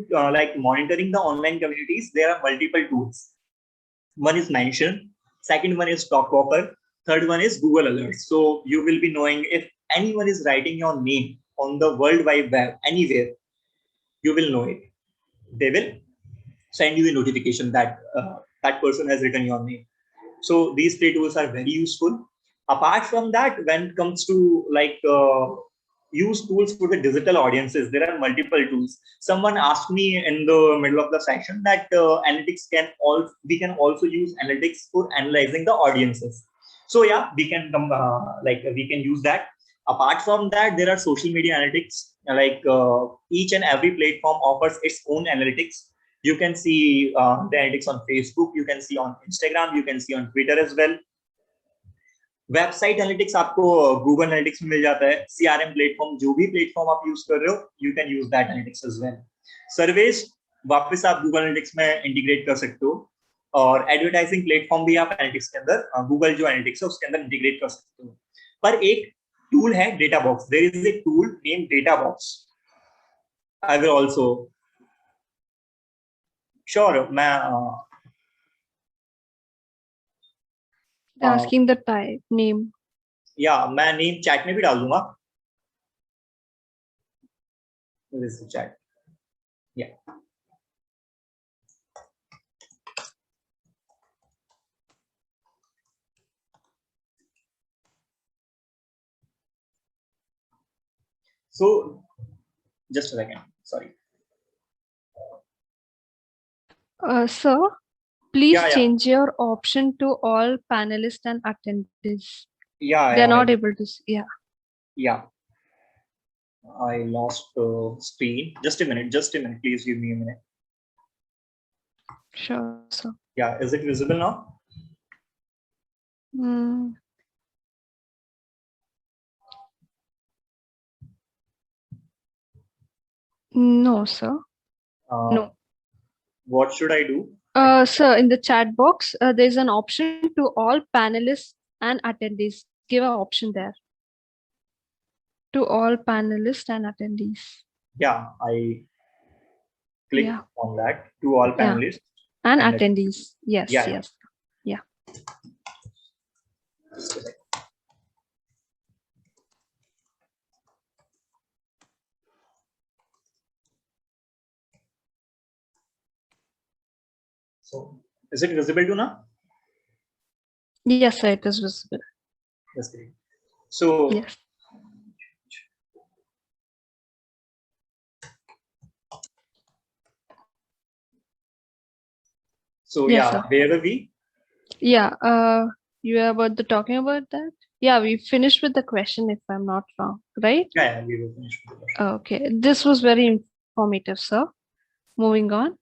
monitoring the online communities, there are multiple tools. One is Mention, second one is Talkwalker, third one is Google Alerts. So you will be knowing if anyone is writing your name on the World Wide Web anywhere, you will know it. They will send you a notification that that person has written your name. So these three tools are very useful. Apart from that, when it comes to use tools for the digital audiences. There are multiple tools. Someone asked me in the middle of the session that we can also use analytics for analyzing the audiences. So yeah, we can we can use that. Apart from that, there are social media analytics. Each and every platform offers its own analytics. You can see the analytics on Facebook. You can see on Instagram. You can see on Twitter as well. Website analytics आपको Google analytics में मिल जाता है. CRM platform, जो भी platform आप use कर रहे हो, you can use that analytics as well. Service वापस आप गूगल एनालिटिक्स में इंटीग्रेट कर सकते हो, और एडवर्टाइजिंग प्लेटफॉर्म भी आप एनालिटिक्स के अंदर गूगल जो एनालिटिक्स है उसके अंदर इंटीग्रेट कर सकते हो. पर एक टूल है data box. There is a tool name data box. I will also sure मैं asking the type name. या मैं नेम चैट में भी डाल दूंगा. This is chat. Yeah. So, just a second. Sorry. Sir, please Yeah. change your option to all panelists and attendees. Yeah. They're not able to see. Yeah. Yeah. I lost screen. Just a minute. Please give me a minute. Sure, sir. Yeah. Is it visible now? No, sir. No. What should I do? Sir, in the chat box, there's an option to all panelists and attendees. Give an option there. To all panelists and attendees. Yeah, I clicked on that. To all panelists. And attendees. Yes, Yeah. yes. Yeah. So, is it visible to now? Yes, sir, it is visible. That's great. So, yes. So, yes, yeah, sir. where are we? Yeah, you are talking about that? Yeah, we finished with the question, if I'm not wrong, right? Yeah, we will finish with the question. Okay, this was very informative, sir. Moving on.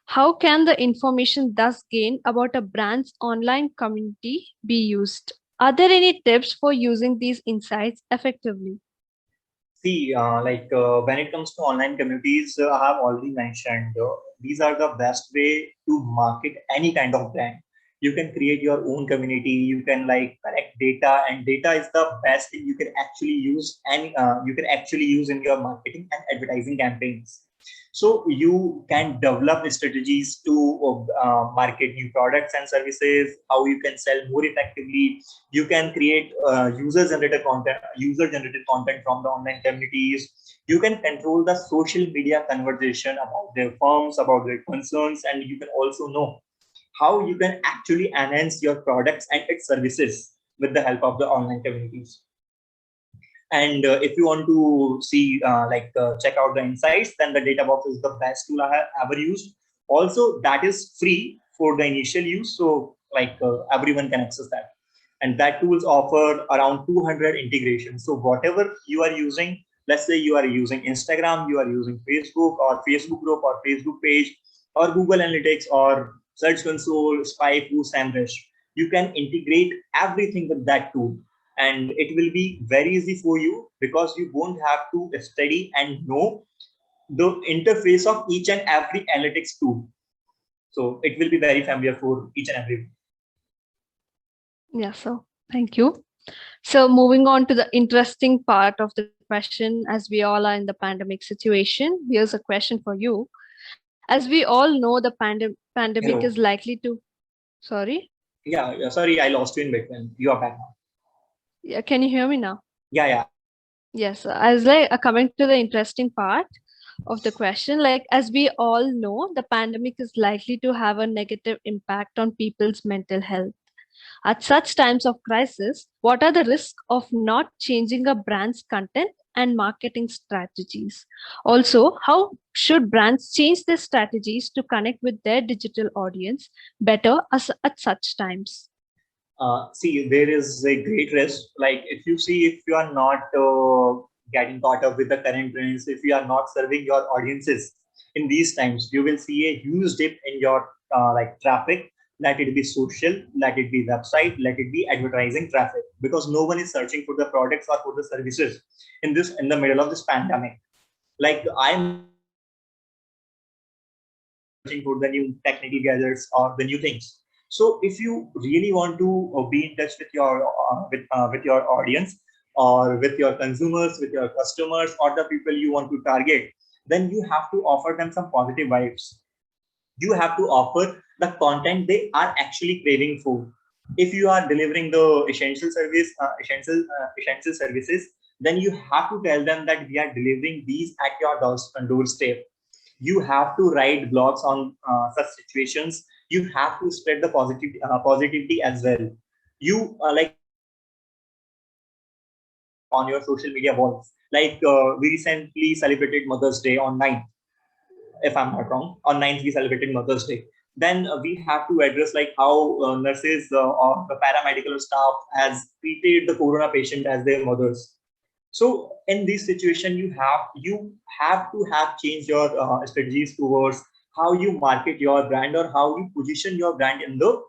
How can the information thus gained about a brand's online community be used? Are there any tips for using these insights effectively? See, when it comes to online communities, I have already mentioned, these are the best way to market any kind of brand. You can create your own community. You can collect data, and data is the best thing you can actually use, and you can actually use in your marketing and advertising campaigns. So you can develop strategies to market new products and services, how you can sell more effectively. You can create user-generated content from the online communities. You can control the social media conversation about their firms, about their concerns, and you can also know how you can actually enhance your products and its services with the help of the online communities. And if you want to see, check out the insights, then the data box is the best tool I have ever used. Also, that is free for the initial use. So everyone can access that. And that tools offer around 200 integrations. So whatever you are using, let's say you are using Instagram, you are using Facebook or Facebook group or Facebook page or Google Analytics or Search Console, Spike, Boost, Ambush, you can integrate everything with that tool. And it will be very easy for you because you won't have to study and know the interface of each and every analytics tool. So it will be very familiar for each and every. Yeah, so thank you. So moving on to the interesting part of the question, as we all are in the pandemic situation, here's a question for you. As we all know, the pandemic is likely to, sorry? Yeah, sorry, I lost you in between. You are back now. Yeah, can you hear me now? Yeah. Yes, as coming to the interesting part of the question, as we all know, the pandemic is likely to have a negative impact on people's mental health. At such times of crisis, what are the risks of not changing a brand's content and marketing strategies? Also, how should brands change their strategies to connect with their digital audience better at such times? See, there is a great risk. Like if you are not getting caught up with the current trends, if you are not serving your audiences in these times, you will see a huge dip in your like traffic. Let it be social, let it be website, let it be advertising traffic, because no one is searching for the products or for the services in the middle of this pandemic. Like I'm searching for the new technical gadgets or the new things. So if you really want to be in touch with your audience or with your consumers, with your customers or the people you want to target, then you have to offer them some positive vibes. You have to offer the content they are actually craving for. If you are delivering the essential services, then you have to tell them that we are delivering these at your doorstep. You have to write blogs on such situations. You have to spread the positivity as well. You like on your social media walls. Like we recently celebrated Mother's Day on 9th, if I'm not wrong. On 9th, we celebrated Mother's Day. Then we have to address like how nurses or the paramedical staff has treated the corona patient as their mothers. So in this situation, you have to have changed your strategies towards how you market your brand or how you position your brand in the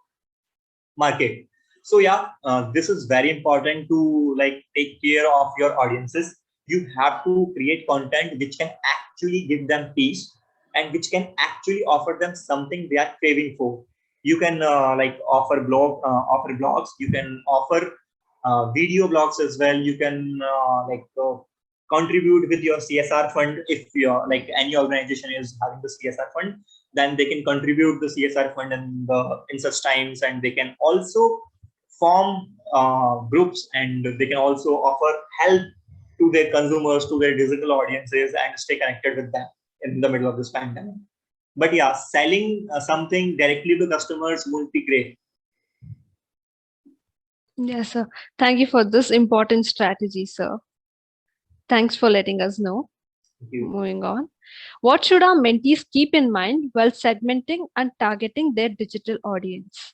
market. So yeah, this is very important to like take care of your audiences. You have to create content which can actually give them peace and which can actually offer them something they are craving for. You can like offer blogs. You can offer video blogs as well. You can contribute with your CSR fund. If you're like any organization is having the CSR fund, then they can contribute the CSR fund in such times, and they can also form groups, and they can also offer help to their consumers, to their digital audiences, and stay connected with them in the middle of this pandemic. But yeah, selling something directly to customers won't be great. Yes, sir. Thank you for this important strategy, sir. Thanks for letting us know. Moving on. What should our mentees keep in mind while segmenting and targeting their digital audience?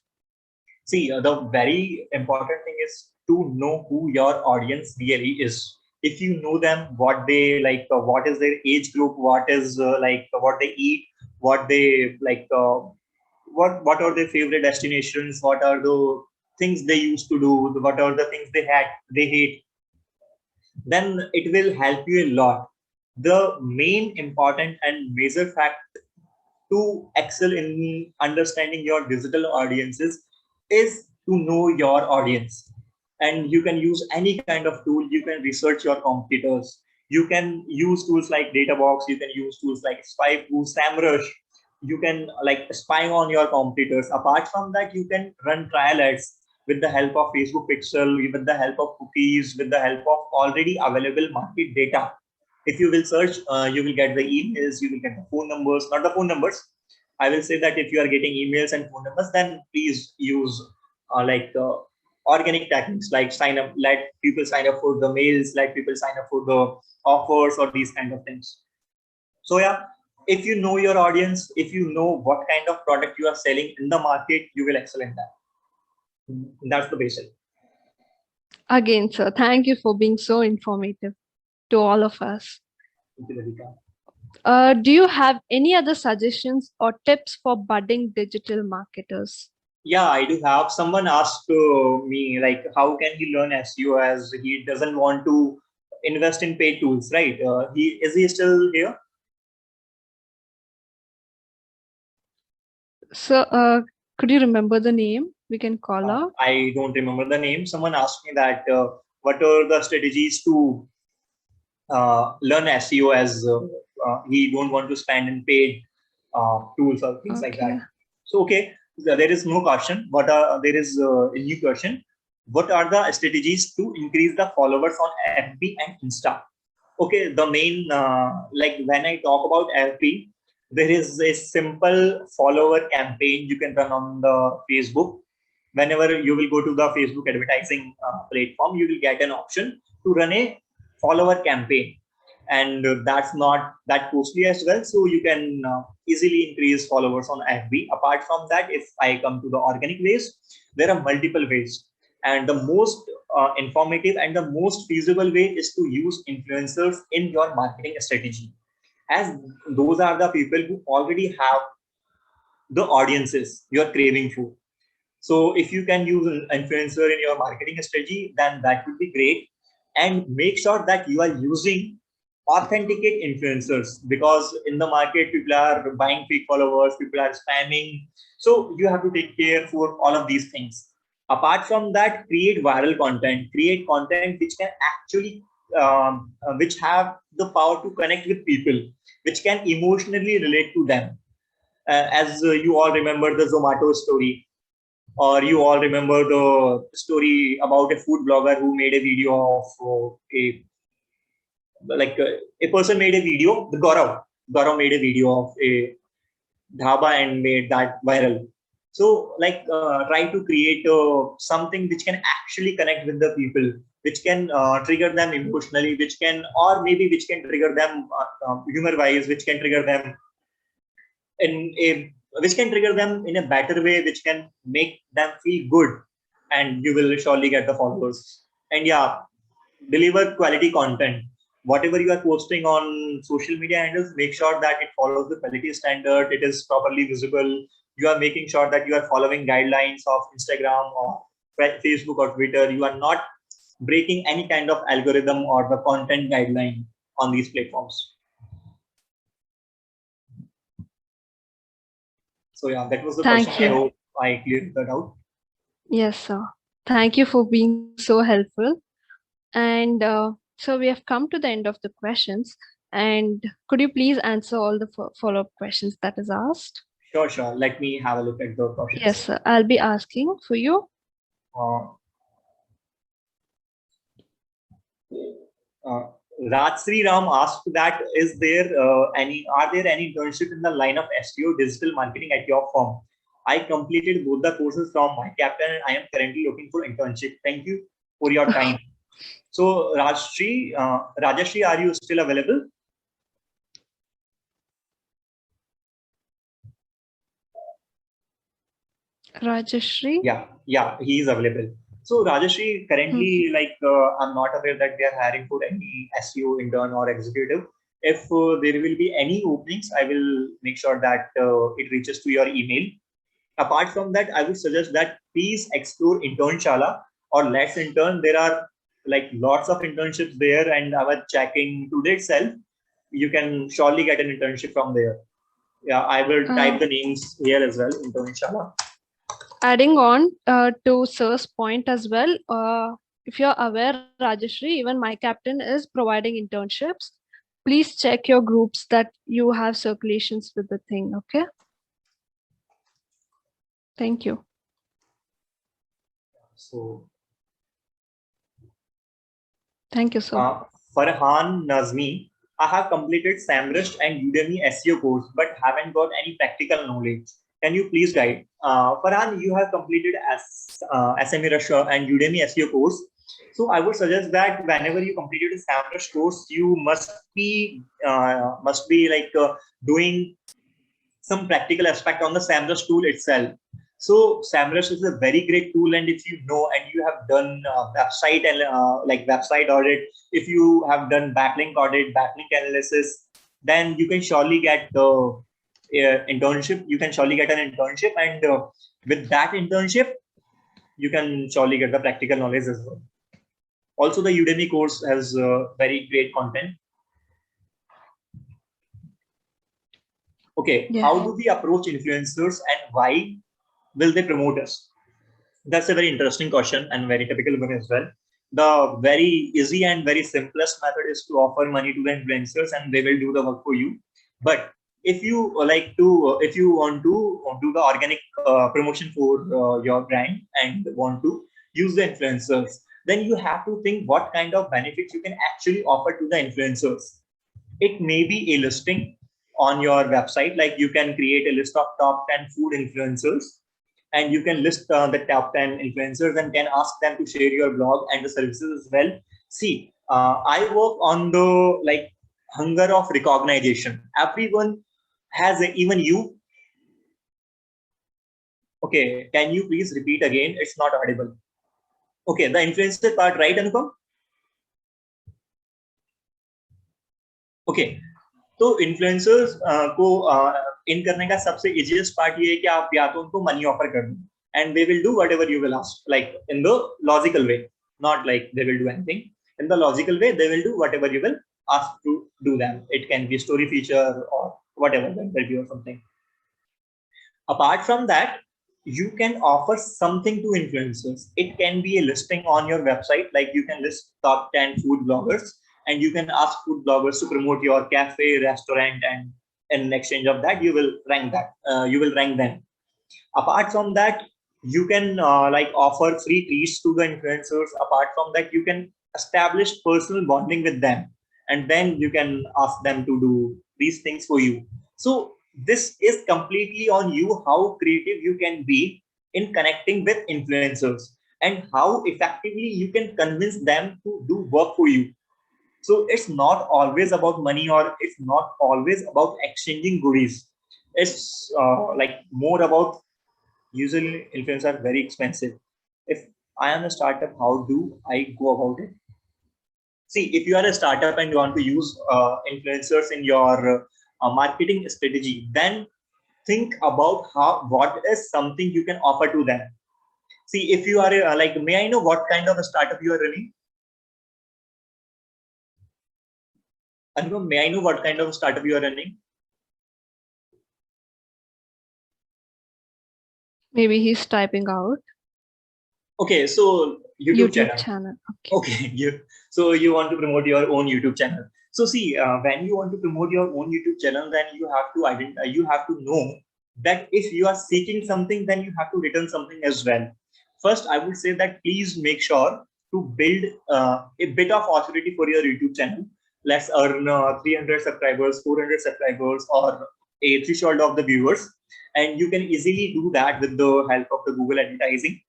See, the very important thing is to know who your audience really is. If you know them, what they like, what is their age group, what is what they eat, what they like, what are their favorite destinations, what are the things they used to do, what are the things they hate, then it will help you a lot. The main important and major fact to excel in understanding your digital audiences is to know your audience. And you can use any kind of tool. You can research your competitors. You can use tools like Databox. You can use tools like SpyFu, SamRush. You can like spy on your competitors. Apart from that, you can run trial ads with the help of Facebook Pixel, with the help of cookies, with the help of already available market data. If you will search, you will get the emails, you will get the phone numbers, not the phone numbers. I will say that if you are getting emails and phone numbers, then please use organic techniques, like sign up, let people sign up for the mails, let people sign up for the offers or these kind of things. So yeah, if you know your audience, if you know what kind of product you are selling in the market, you will excel in that. That's the basic. Again, sir, thank you for being so informative to all of us. Do you have any other suggestions or tips for budding digital marketers? Yeah, I do have. Someone asked me like, how can he learn SEO as he doesn't want to invest in paid tools, right? He still here? So, could you remember the name? We can call out. I don't remember the name. Someone asked me that what are the strategies to learn SEO as he don't want to spend in paid tools or things like that. So okay, there is no question. There is a new question. What are the strategies to increase the followers on FB and Insta? Okay, the main like when I talk about FB, there is a simple follower campaign you can run on the Facebook. Whenever you will go to the Facebook advertising platform, you will get an option to run a follower campaign, and that's not that costly as well. So you can easily increase followers on FB. Apart from that, if I come to the organic ways, there are multiple ways, and the most informative and the most feasible way is to use influencers in your marketing strategy, as those are the people who already have the audiences you're craving for. So if you can use an influencer in your marketing strategy, then that would be great. And make sure that you are using authenticate influencers, because in the market, people are buying fake followers, people are spamming. So you have to take care for all of these things. Apart from that, create content which can actually, which have the power to connect with people, which can emotionally relate to them. As you all remember the Zomato story, or you all remember the story about a food blogger who made a video of a person made a video. The Gaurav made a video of a dhaba and made that viral. So try to create something which can actually connect with the people, which can trigger them emotionally, which can, or maybe which can trigger them humor wise, which can trigger them in a which can trigger them in a better way, which can make them feel good, and you will surely get the followers. And yeah, deliver quality content. Whatever you are posting on social media handles, make sure that it follows the quality standard, it is properly visible. You are making sure that you are following guidelines of Instagram or Facebook or Twitter. You are not breaking any kind of algorithm or the content guideline on these platforms. So yeah, that was the Thank question. I you. hope I cleared that out. Yes, sir. Thank you for being so helpful. And so we have come to the end of the questions. And could you please answer all the follow-up questions that is asked? Sure. Let me have a look at the questions. Yes, sir. I'll be asking for you. Rajsri Ram asked that are there any internship in the line of SEO digital marketing at your firm? I completed both the courses from my captain and I am currently looking for internship. Thank you for your time. So Rajshri, are you still available? Rajashri? Yeah, he is available. So Rajashri, currently, I'm not aware that they are hiring for any SEO intern or executive. If there will be any openings, I will make sure that it reaches to your email. Apart from that, I would suggest that please explore Internshala or Let's Intern. There are lots of internships there, and I was checking today itself. You can surely get an internship from there. Yeah, I will type the names here as well, Internshala. Adding on to Sir's point as well, if you're aware, Rajashri, even my captain is providing internships. Please check your groups that you have circulations with the thing, okay? Thank you. So, thank you, sir. Farhan Nazmi, I have completed SEMrush and Udemy SEO course, but haven't got any practical knowledge. Can you please guide? Farhan, you have completed SEMrush and Udemy SEO course. So I would suggest that whenever you completed a SEMrush course, you must be doing some practical aspect on the SEMrush tool itself. So SEMrush is a very great tool, and if you know and you have done website and website audit, if you have done backlink audit, backlink analysis, then you can surely get the internship. You can surely get an internship, and with that internship, you can surely get the practical knowledge as well. Also, the Udemy course has very great content. Okay, yeah. How do we approach influencers and why will they promote us? That's a very interesting question and very typical one as well. The very easy and very simplest method is to offer money to the influencers and they will do the work for you. But if you if you want to do the organic promotion for your brand and want to use the influencers, then you have to think what kind of benefits you can actually offer to the influencers. It may be a listing on your website, like you can create a list of top 10 food influencers, and you can list the top 10 influencers and can ask them to share your blog and the services as well. See, I work on the like hunger of recognition. Everyone has even you. Okay, can you please repeat again? It's not audible. Okay, the influencer part, right, Anupam? Okay, तो influencers को इन करने का सबसे easiest part ये है कि आप या तो उनको मनी ऑफर कर दो and they will do what ever you will ask like in the logical way not like they will do anything in the logical way they will do whatever you will ask to do them. It can be a story feature or whatever the interview or something. Apart from that, you can offer something to influencers. It can be a listing on your website, like you can list top 10 food bloggers and you can ask food bloggers to promote your cafe, restaurant, and in exchange of that you will rank them. Apart from that, you can like offer free treats to the influencers. Apart from that, you can establish personal bonding with them and then you can ask them to do these things for you. So this is completely on you how creative you can be in connecting with influencers and how effectively you can convince them to do work for you. So it's not always about money or it's not always about exchanging goodies. It's like more about, usually influencers are very expensive. If I am a startup, how do I go about it? See, if you are a startup and you want to use influencers in your marketing strategy, then think about what is something you can offer to them. See, if you are like, may I know what kind of a startup you are running? Anupam, may I know what kind of startup you are running? Maybe he's typing out. Okay, so YouTube channel. channel. Okay, so you want to promote your own YouTube channel. So see, when you want to promote your own YouTube channel, then you have to identify, you have to know that if you are seeking something, then you have to return something as well. First, I would say that please make sure to build a bit of authority for your YouTube channel. Let's earn 300 subscribers, 400 subscribers, or a threshold of the viewers. And you can easily do that with the help of the Google advertising.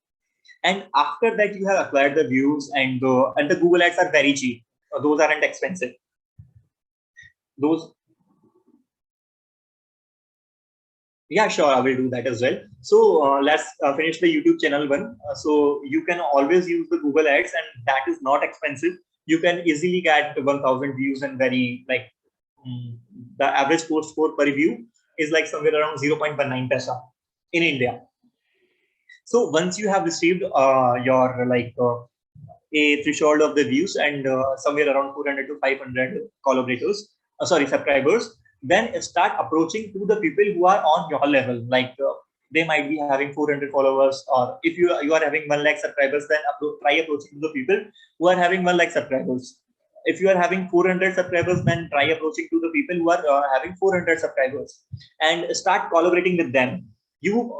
And after that, you have acquired the views and the Google ads are very cheap. Those aren't expensive. Those, yeah, sure, I will do that as well. So let's finish the YouTube channel one. So you can always use the Google ads, and that is not expensive. You can easily get 1,000 views and very like the average post score per view is like somewhere around 0.19 paisa in India. So once you have received your like a threshold of the views and somewhere around 400 to 500 collaborators, subscribers, then start approaching to the people who are on your level. Like they might be having 400 followers, or if you are having 1 lakh subscribers, then try approaching to the people who are having 1 lakh subscribers. If you are having 400 subscribers, then try approaching to the people who are having 400 subscribers and start collaborating with them. You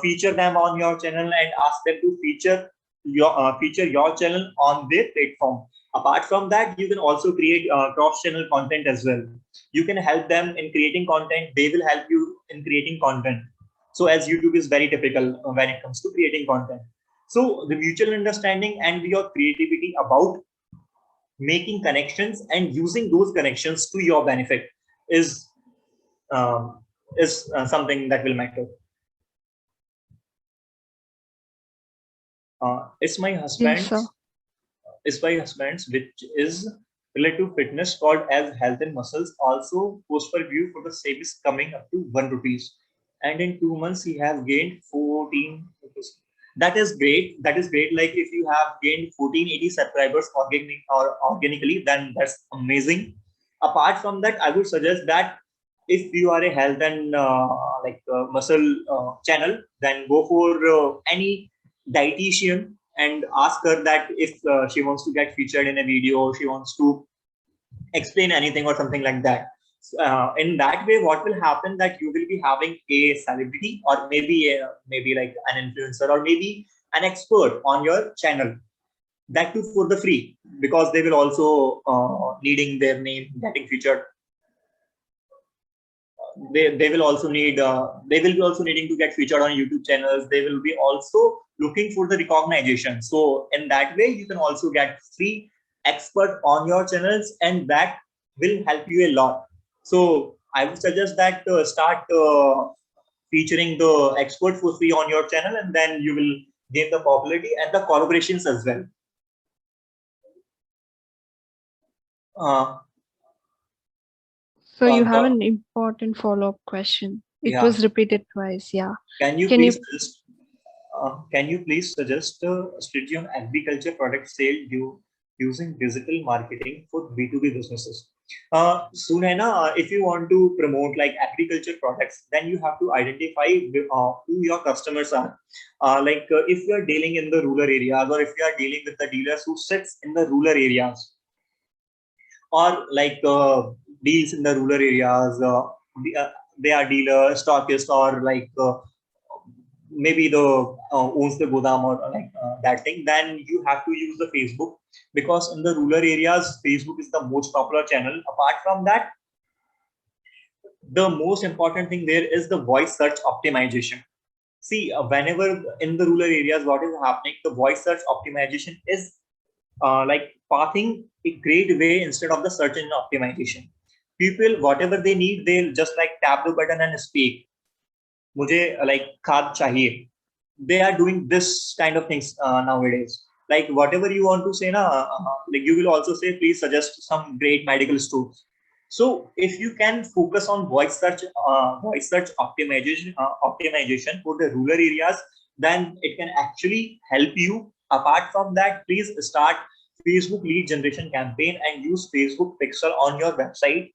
feature them on your channel and ask them to feature your channel on their platform. Apart from that, you can also create cross-channel content as well. You can help them in creating content. They will help you in creating content. So as YouTube is very typical when it comes to creating content. So the mutual understanding and your creativity about making connections and using those connections to your benefit is something that will matter. It's my husband's. Yes, It's my husband's, which is related to fitness, called as Health and Muscles. Also, post per view for the same is coming up to 1 rupees, and in 2 months he has gained 14. That is great. That is great. Like if you have gained 1480 subscribers organically, then that's amazing. Apart from that, I would suggest that if you are a health and muscle channel, then go for any dietitian and ask her that if she wants to get featured in a video, she wants to explain anything or something like that. In that way, what will happen that you will be having a celebrity or maybe like an influencer or maybe an expert on your channel, that too for the free, because they will also needing their name getting featured. They will also need they will be also needing to get featured on YouTube channels. They will be also looking for the recognition. So in that way, you can also get free expert on your channels, and that will help you a lot. So I would suggest that start featuring the expert for free on your channel, and then you will gain the popularity and the collaborations as well. Uh, So you have the, an important follow-up question. It yeah, was repeated twice. Yeah. can you Can please you? suggest, suggest a strategy on agriculture product sale using digital marketing for B2B businesses? Soon, hai na, if you want to promote like agriculture products, then you have to identify who your customers are. If you are dealing in the rural areas, or if you are dealing with the dealers who sits in the rural areas, or deals in the rural areas, they are dealer, stockist, or maybe the owns the godam, or that thing, then you have to use the Facebook, because in the rural areas Facebook is the most popular channel. Apart from that, the most important thing there is the voice search optimization. See, whenever in the rural areas, what is happening, the voice search optimization is pathing a great way instead of the search engine optimization. People, whatever they need, they'll just like tap the button and speak. Mujhe like खाद chahiye. They are doing this kind of things nowadays. Like whatever you want to say, na, like you will also say, please suggest some great medical stores. So if you can focus on voice search optimization for the rural areas, then it can actually help you. Apart from that, please start Facebook lead generation campaign and use Facebook Pixel on your website,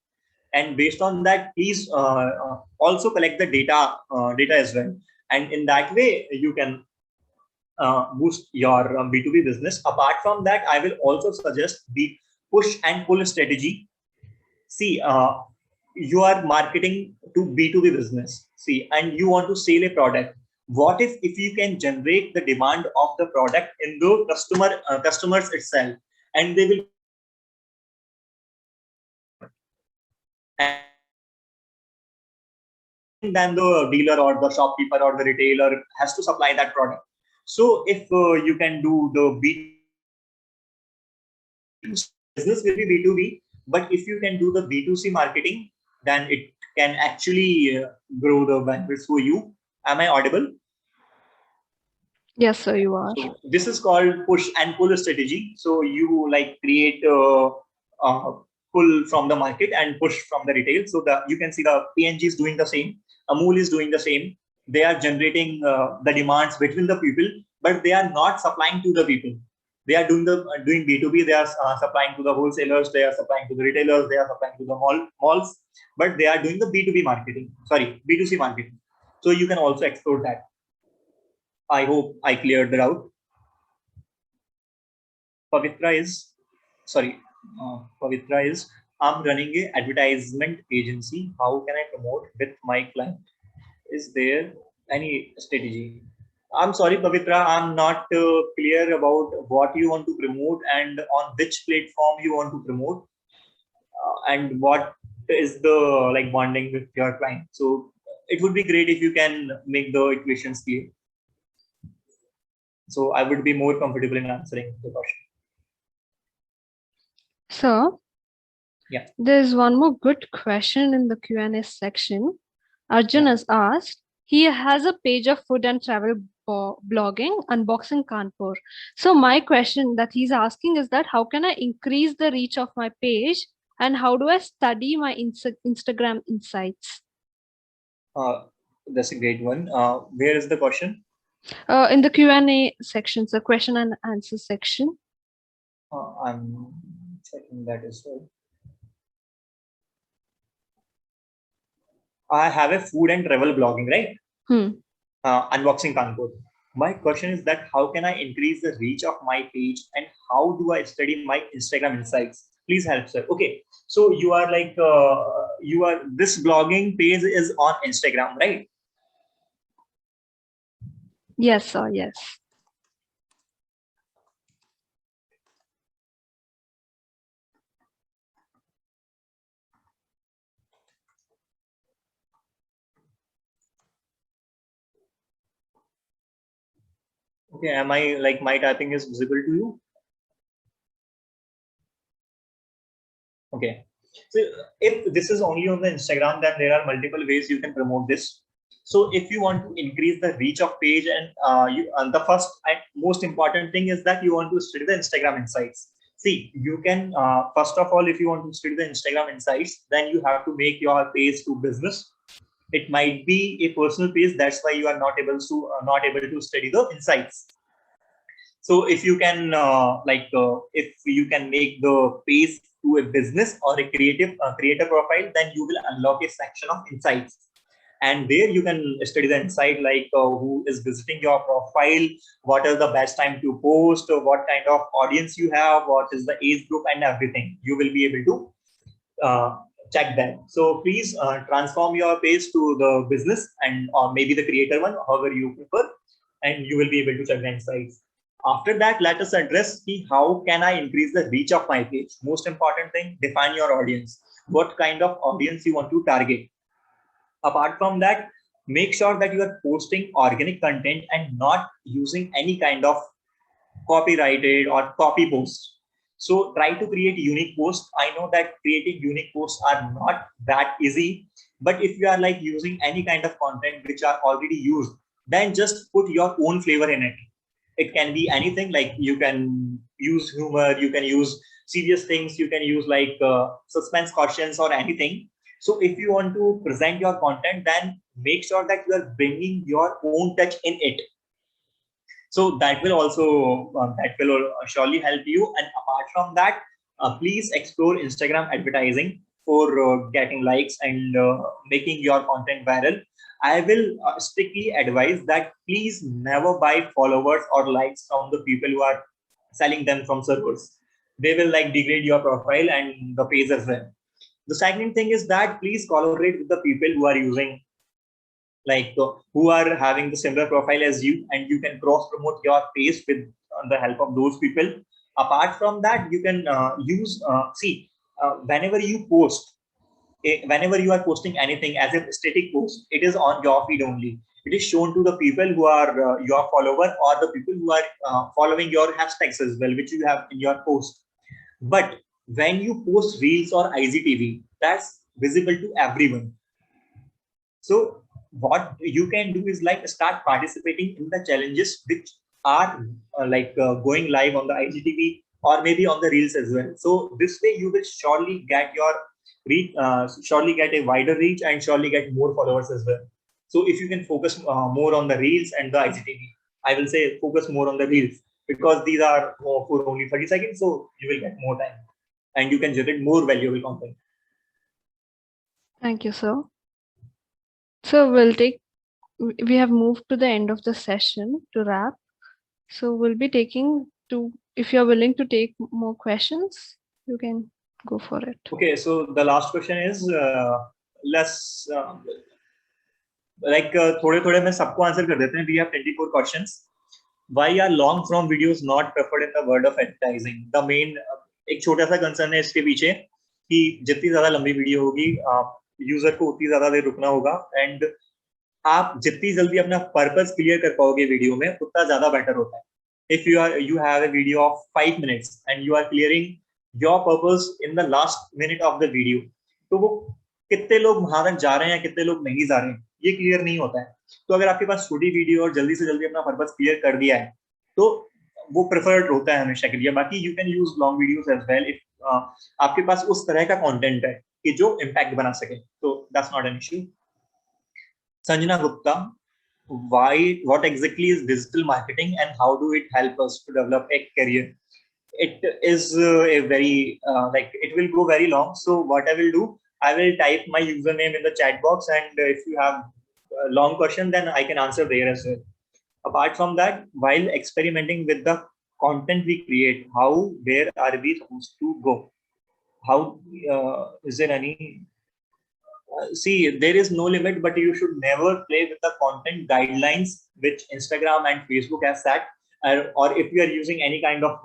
and based on that, please also collect the data as well, and in that way you can boost your B2B business. Apart from that, I will also suggest the push and pull strategy. See, you are marketing to B2B business, see, and you want to sell a product. What if you can generate the demand of the product in the customers itself, and they will, than the dealer or the shopkeeper or the retailer has to supply that product. So if you can do the business will be B2B, but if you can do the B2C marketing, then it can actually grow the benefits for you. Am I audible? Yes, sir, you are. So this is called push and pull strategy. So you like create pull from the market and push from the retail. So the you can see the P&G is doing the same. Amul is doing the same. They are generating the demands between the people, but they are not supplying to the people. They are doing B2B. They are supplying to the wholesalers. They are supplying to the retailers. They are supplying to the malls. But they are doing the B2B marketing. Sorry, B2C marketing. So you can also explore that. I hope I cleared the doubt. Pavitra is, sorry, Pavitra is, I'm running a advertisement agency. How can I promote with my client? Is there any strategy? I'm sorry, Pavitra, I'm not clear about what you want to promote and on which platform you want to promote, and what is the like bonding with your client. So it would be great if you can make the equations clear. So I would be more comfortable in answering the question. So, Yeah. there's one more good question in the Q&A section. Arjun has asked, he has a page of food and travel blogging, Unboxing Kanpur. So my question that he's asking is that how can I increase the reach of my page, and how do I study my Instagram insights? That's a great one. Where is the question? In the Q&A section, so question and answer section. I'm checking that as well. I have a food and travel blogging, right? Unboxing Kanpur. My question is that how can I increase the reach of my page, and how do I study my Instagram insights? Please help, sir. Okay, so you are this blogging page is on Instagram, right? Yes, sir. Yes. Okay, am I like my typing is visible to you? Okay. So if this is only on the Instagram, then there are multiple ways you can promote this. So if you want to increase the reach of page, and the first and most important thing is that you want to study the Instagram insights. See, you can first of all, if you want to study the Instagram insights, then you have to make your page to business. It might be a personal page. That's why you are not able to study the insights. So if you can if you can make the page to a business or a creator profile, then you will unlock a section of insights, and there you can study the insight like who is visiting your profile, what is the best time to post, or what kind of audience you have, what is the age group, and everything. You will be able to check that. So please transform your page to the business and or maybe the creator one, however you prefer, and you will be able to check the insights. After that, let us address how can I increase the reach of my page. Most important thing, define your audience. What kind of audience you want to target. Apart from that, make sure that you are posting organic content and not using any kind of copyrighted or copy posts. So try to create unique posts. I know that creating unique posts are not that easy, but if you are like using any kind of content which are already used, then just put your own flavor in it. It can be anything, like you can use humor, you can use serious things, you can use like suspense questions or anything. So if you want to present your content, then make sure that you are bringing your own touch in it. So that will also surely help you. And apart from that, please explore Instagram advertising for getting likes and making your content viral. I will strictly advise that please never buy followers or likes from the people who are selling them from servers. They will like degrade your profile and the page as well. The second thing is that please collaborate with the people who are using who are having the similar profile as you, and you can cross promote your page with the help of those people. Apart from that, you can use whenever you post, whenever you are posting anything as a static post, it is on your feed only. It is shown to the people who are your follower, or the people who are following your hashtags as well, which you have in your post. But when you post reels or IGTV, that's visible to everyone. So what you can do is like start participating in the challenges which are going live on the IGTV or maybe on the reels as well. So this way you will surely get your reach, surely get a wider reach, and surely get more followers as well. So if you can focus more on the reels and the IGTV, I will say focus more on the reels, because these are for only 30 seconds. So you will get more time and you can generate more valuable content. Thank you, sir. So we have moved to the end of the session to wrap. So we'll be taking if you're willing to take more questions, you can go for it. Okay, so the last question is let's थोड़े थोड़े में सबको answer कर देते हैं. We have 24 questions. Why are long form videos not preferred in the world of advertising? The main एक छोटा सा कंसर्न है इसके पीछे कि जितनी ज्यादा लंबी वीडियो होगी यूजर को उतनी ज्यादा देर रुकना होगा, एंड आप जितनी जल्दी अपना पर्पस क्लियर कर पाओगे वीडियो में उतना ज्यादा बेटर होता है. If you have a video of 5 minutes and you are clearing your purpose in the last minute of the video, तो वो कितने लोग वहां तक जा रहे हैं, कितने लोग नहीं जा रहे हैं, ये क्लियर नहीं होता है. तो अगर आपके पास छोटी वीडियो और जल्दी से जल्दी अपना पर्पस क्लियर कर दिया है तो वो प्रेफर्ड होता है हमेशा के लिए. बाकी you can use long videos as well if आपके पास उस तरह का कंटेंट है कि जो इम्पैक्ट बना सके, तो that's not an issue. Sanjana Gupta, what exactly is digital marketing and how do it help us to develop a career? It is a very it will go very long. So what I will do, I will type my username in the chat box, and if you have a long question, then I can answer there as well. Apart from that, while experimenting with the content we create, where are we supposed to go? How is there any see, there is no limit, but you should never play with the content guidelines which Instagram and Facebook has set. Or if you are using any kind of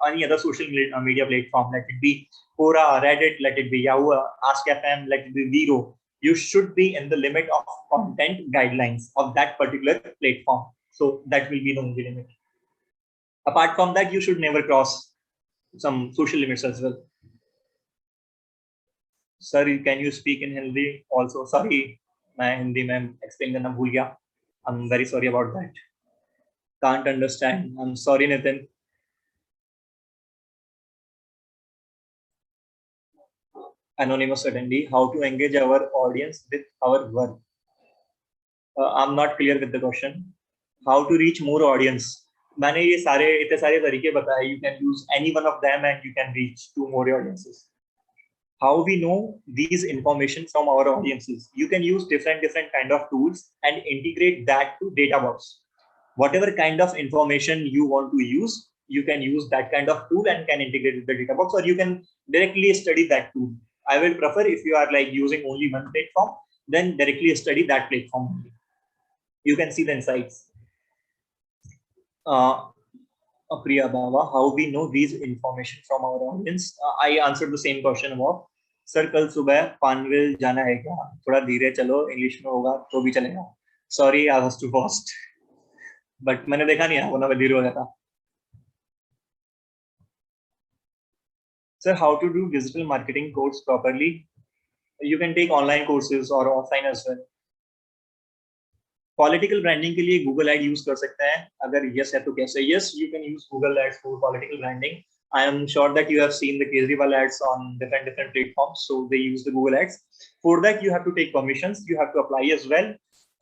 any other social media platform, let it be Quora, Reddit, let it be Yahoo, Ask FM, let it be Vero, you should be in the limit of content guidelines of that particular platform. So that will be the only limit. Apart from that, you should never cross some social limits as well. Sir, can you speak in Hindi also? Sorry, मैं हिंदी में explain करना भूल गया. I'm very sorry about that. Can't understand. I'm sorry, Nitin. Anonymous attendee, how to engage our audience with our work? I'm not clear with the question. How to reach more audience? मैंने ये सारे इतने सारे तरीके बताए. You can use any one of them and you can reach to more audiences. How we know these information from our audiences? You can use different kind of tools and integrate that to Databox. Whatever kind of information you want to use, you can use that kind of tool and can integrate with the Databox, or you can directly study that tool. I will prefer if you are like using only one platform, then directly study that platform only. You can see the insights. Priya Baba, how we know these information from our audience? I answered the same question above. Sir कल सुबह पानवेल जाना है क्या? थोड़ा धीरे चलो, English में होगा तो भी चलेगा. Sorry, I was too fast, but मैंने देखा नहीं है, वरना मैं धीरे हो जाता. Sir, how to do digital marketing course properly? You can take online courses or offline as well. Political branding के लिए Google Ad use कर सकते हैं. अगर yes है तो कैसे? Yes, you can use Google Ads for political branding. I am sure that you have seen the Kejriwal ads on different platforms, so they use the Google Ads. For that, you have to take permissions. You have to apply as well.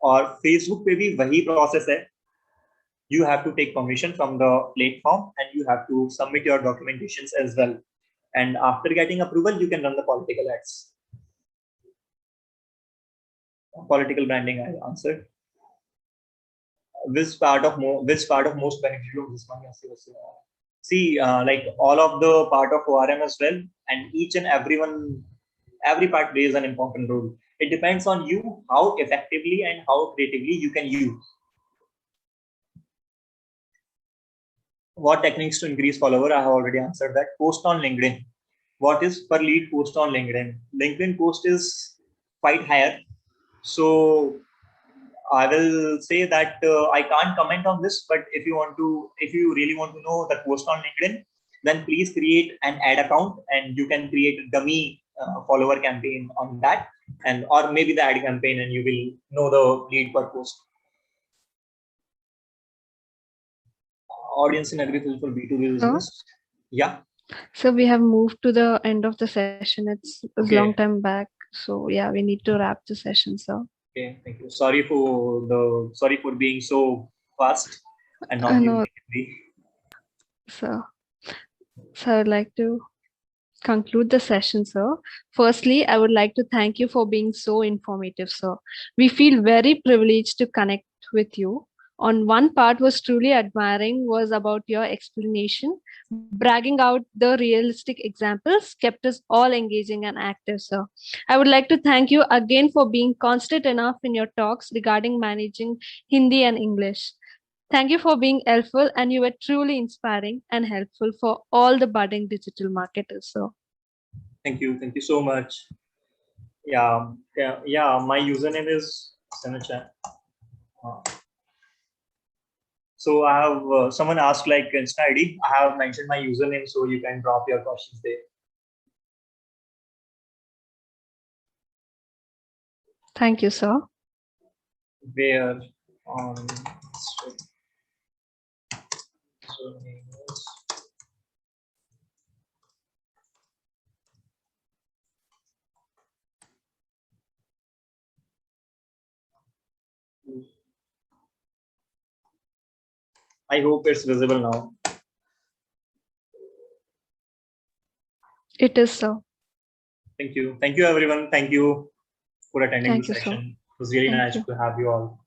और Facebook पे भी वही process है. You have to take permission from the platform and you have to submit your documentations as well. And after getting approval, you can run the political ads. Political branding, I answered. Which part of most beneficial of this one? See, like all of the part of ORM as well, and each and every part plays an important role. It depends on you how effectively and how creatively you can use. What techniques to increase follower? I have already answered that. Post on LinkedIn. What is per lead post on LinkedIn? LinkedIn post is quite higher. So I will say that I can't comment on this, but if you really want to know the post on LinkedIn, then please create an ad account and you can create a dummy follower campaign on that, and or maybe the ad campaign, and you will know the lead per post. Audience in agriculture for B2B business. Yeah. So we have moved to the end of the session. It's a Okay. long time back. So yeah, we need to wrap the session, sir. Okay, thank you. Sorry for being so fast and not I know. using. So I would like to conclude the session, sir. Firstly, I would like to thank you for being so informative, sir. We feel very privileged to connect with you. On one part was truly admiring was about your explanation. Bragging out the realistic examples kept us all engaging and active, sir. I would like to thank you again for being constant enough in your talks regarding managing Hindi and English. Thank you for being helpful, and you were truly inspiring and helpful for all the budding digital marketers, sir. Thank you so much. Yeah. My username is Sanachan. So I have someone asked like Insta ID. I have mentioned my username, so you can drop your questions there. Thank you, sir. Where on I hope it's visible now. It is, sir. Thank you everyone. Thank you for attending Thank the you, sir. session. It was really Thank nice you. to have you all.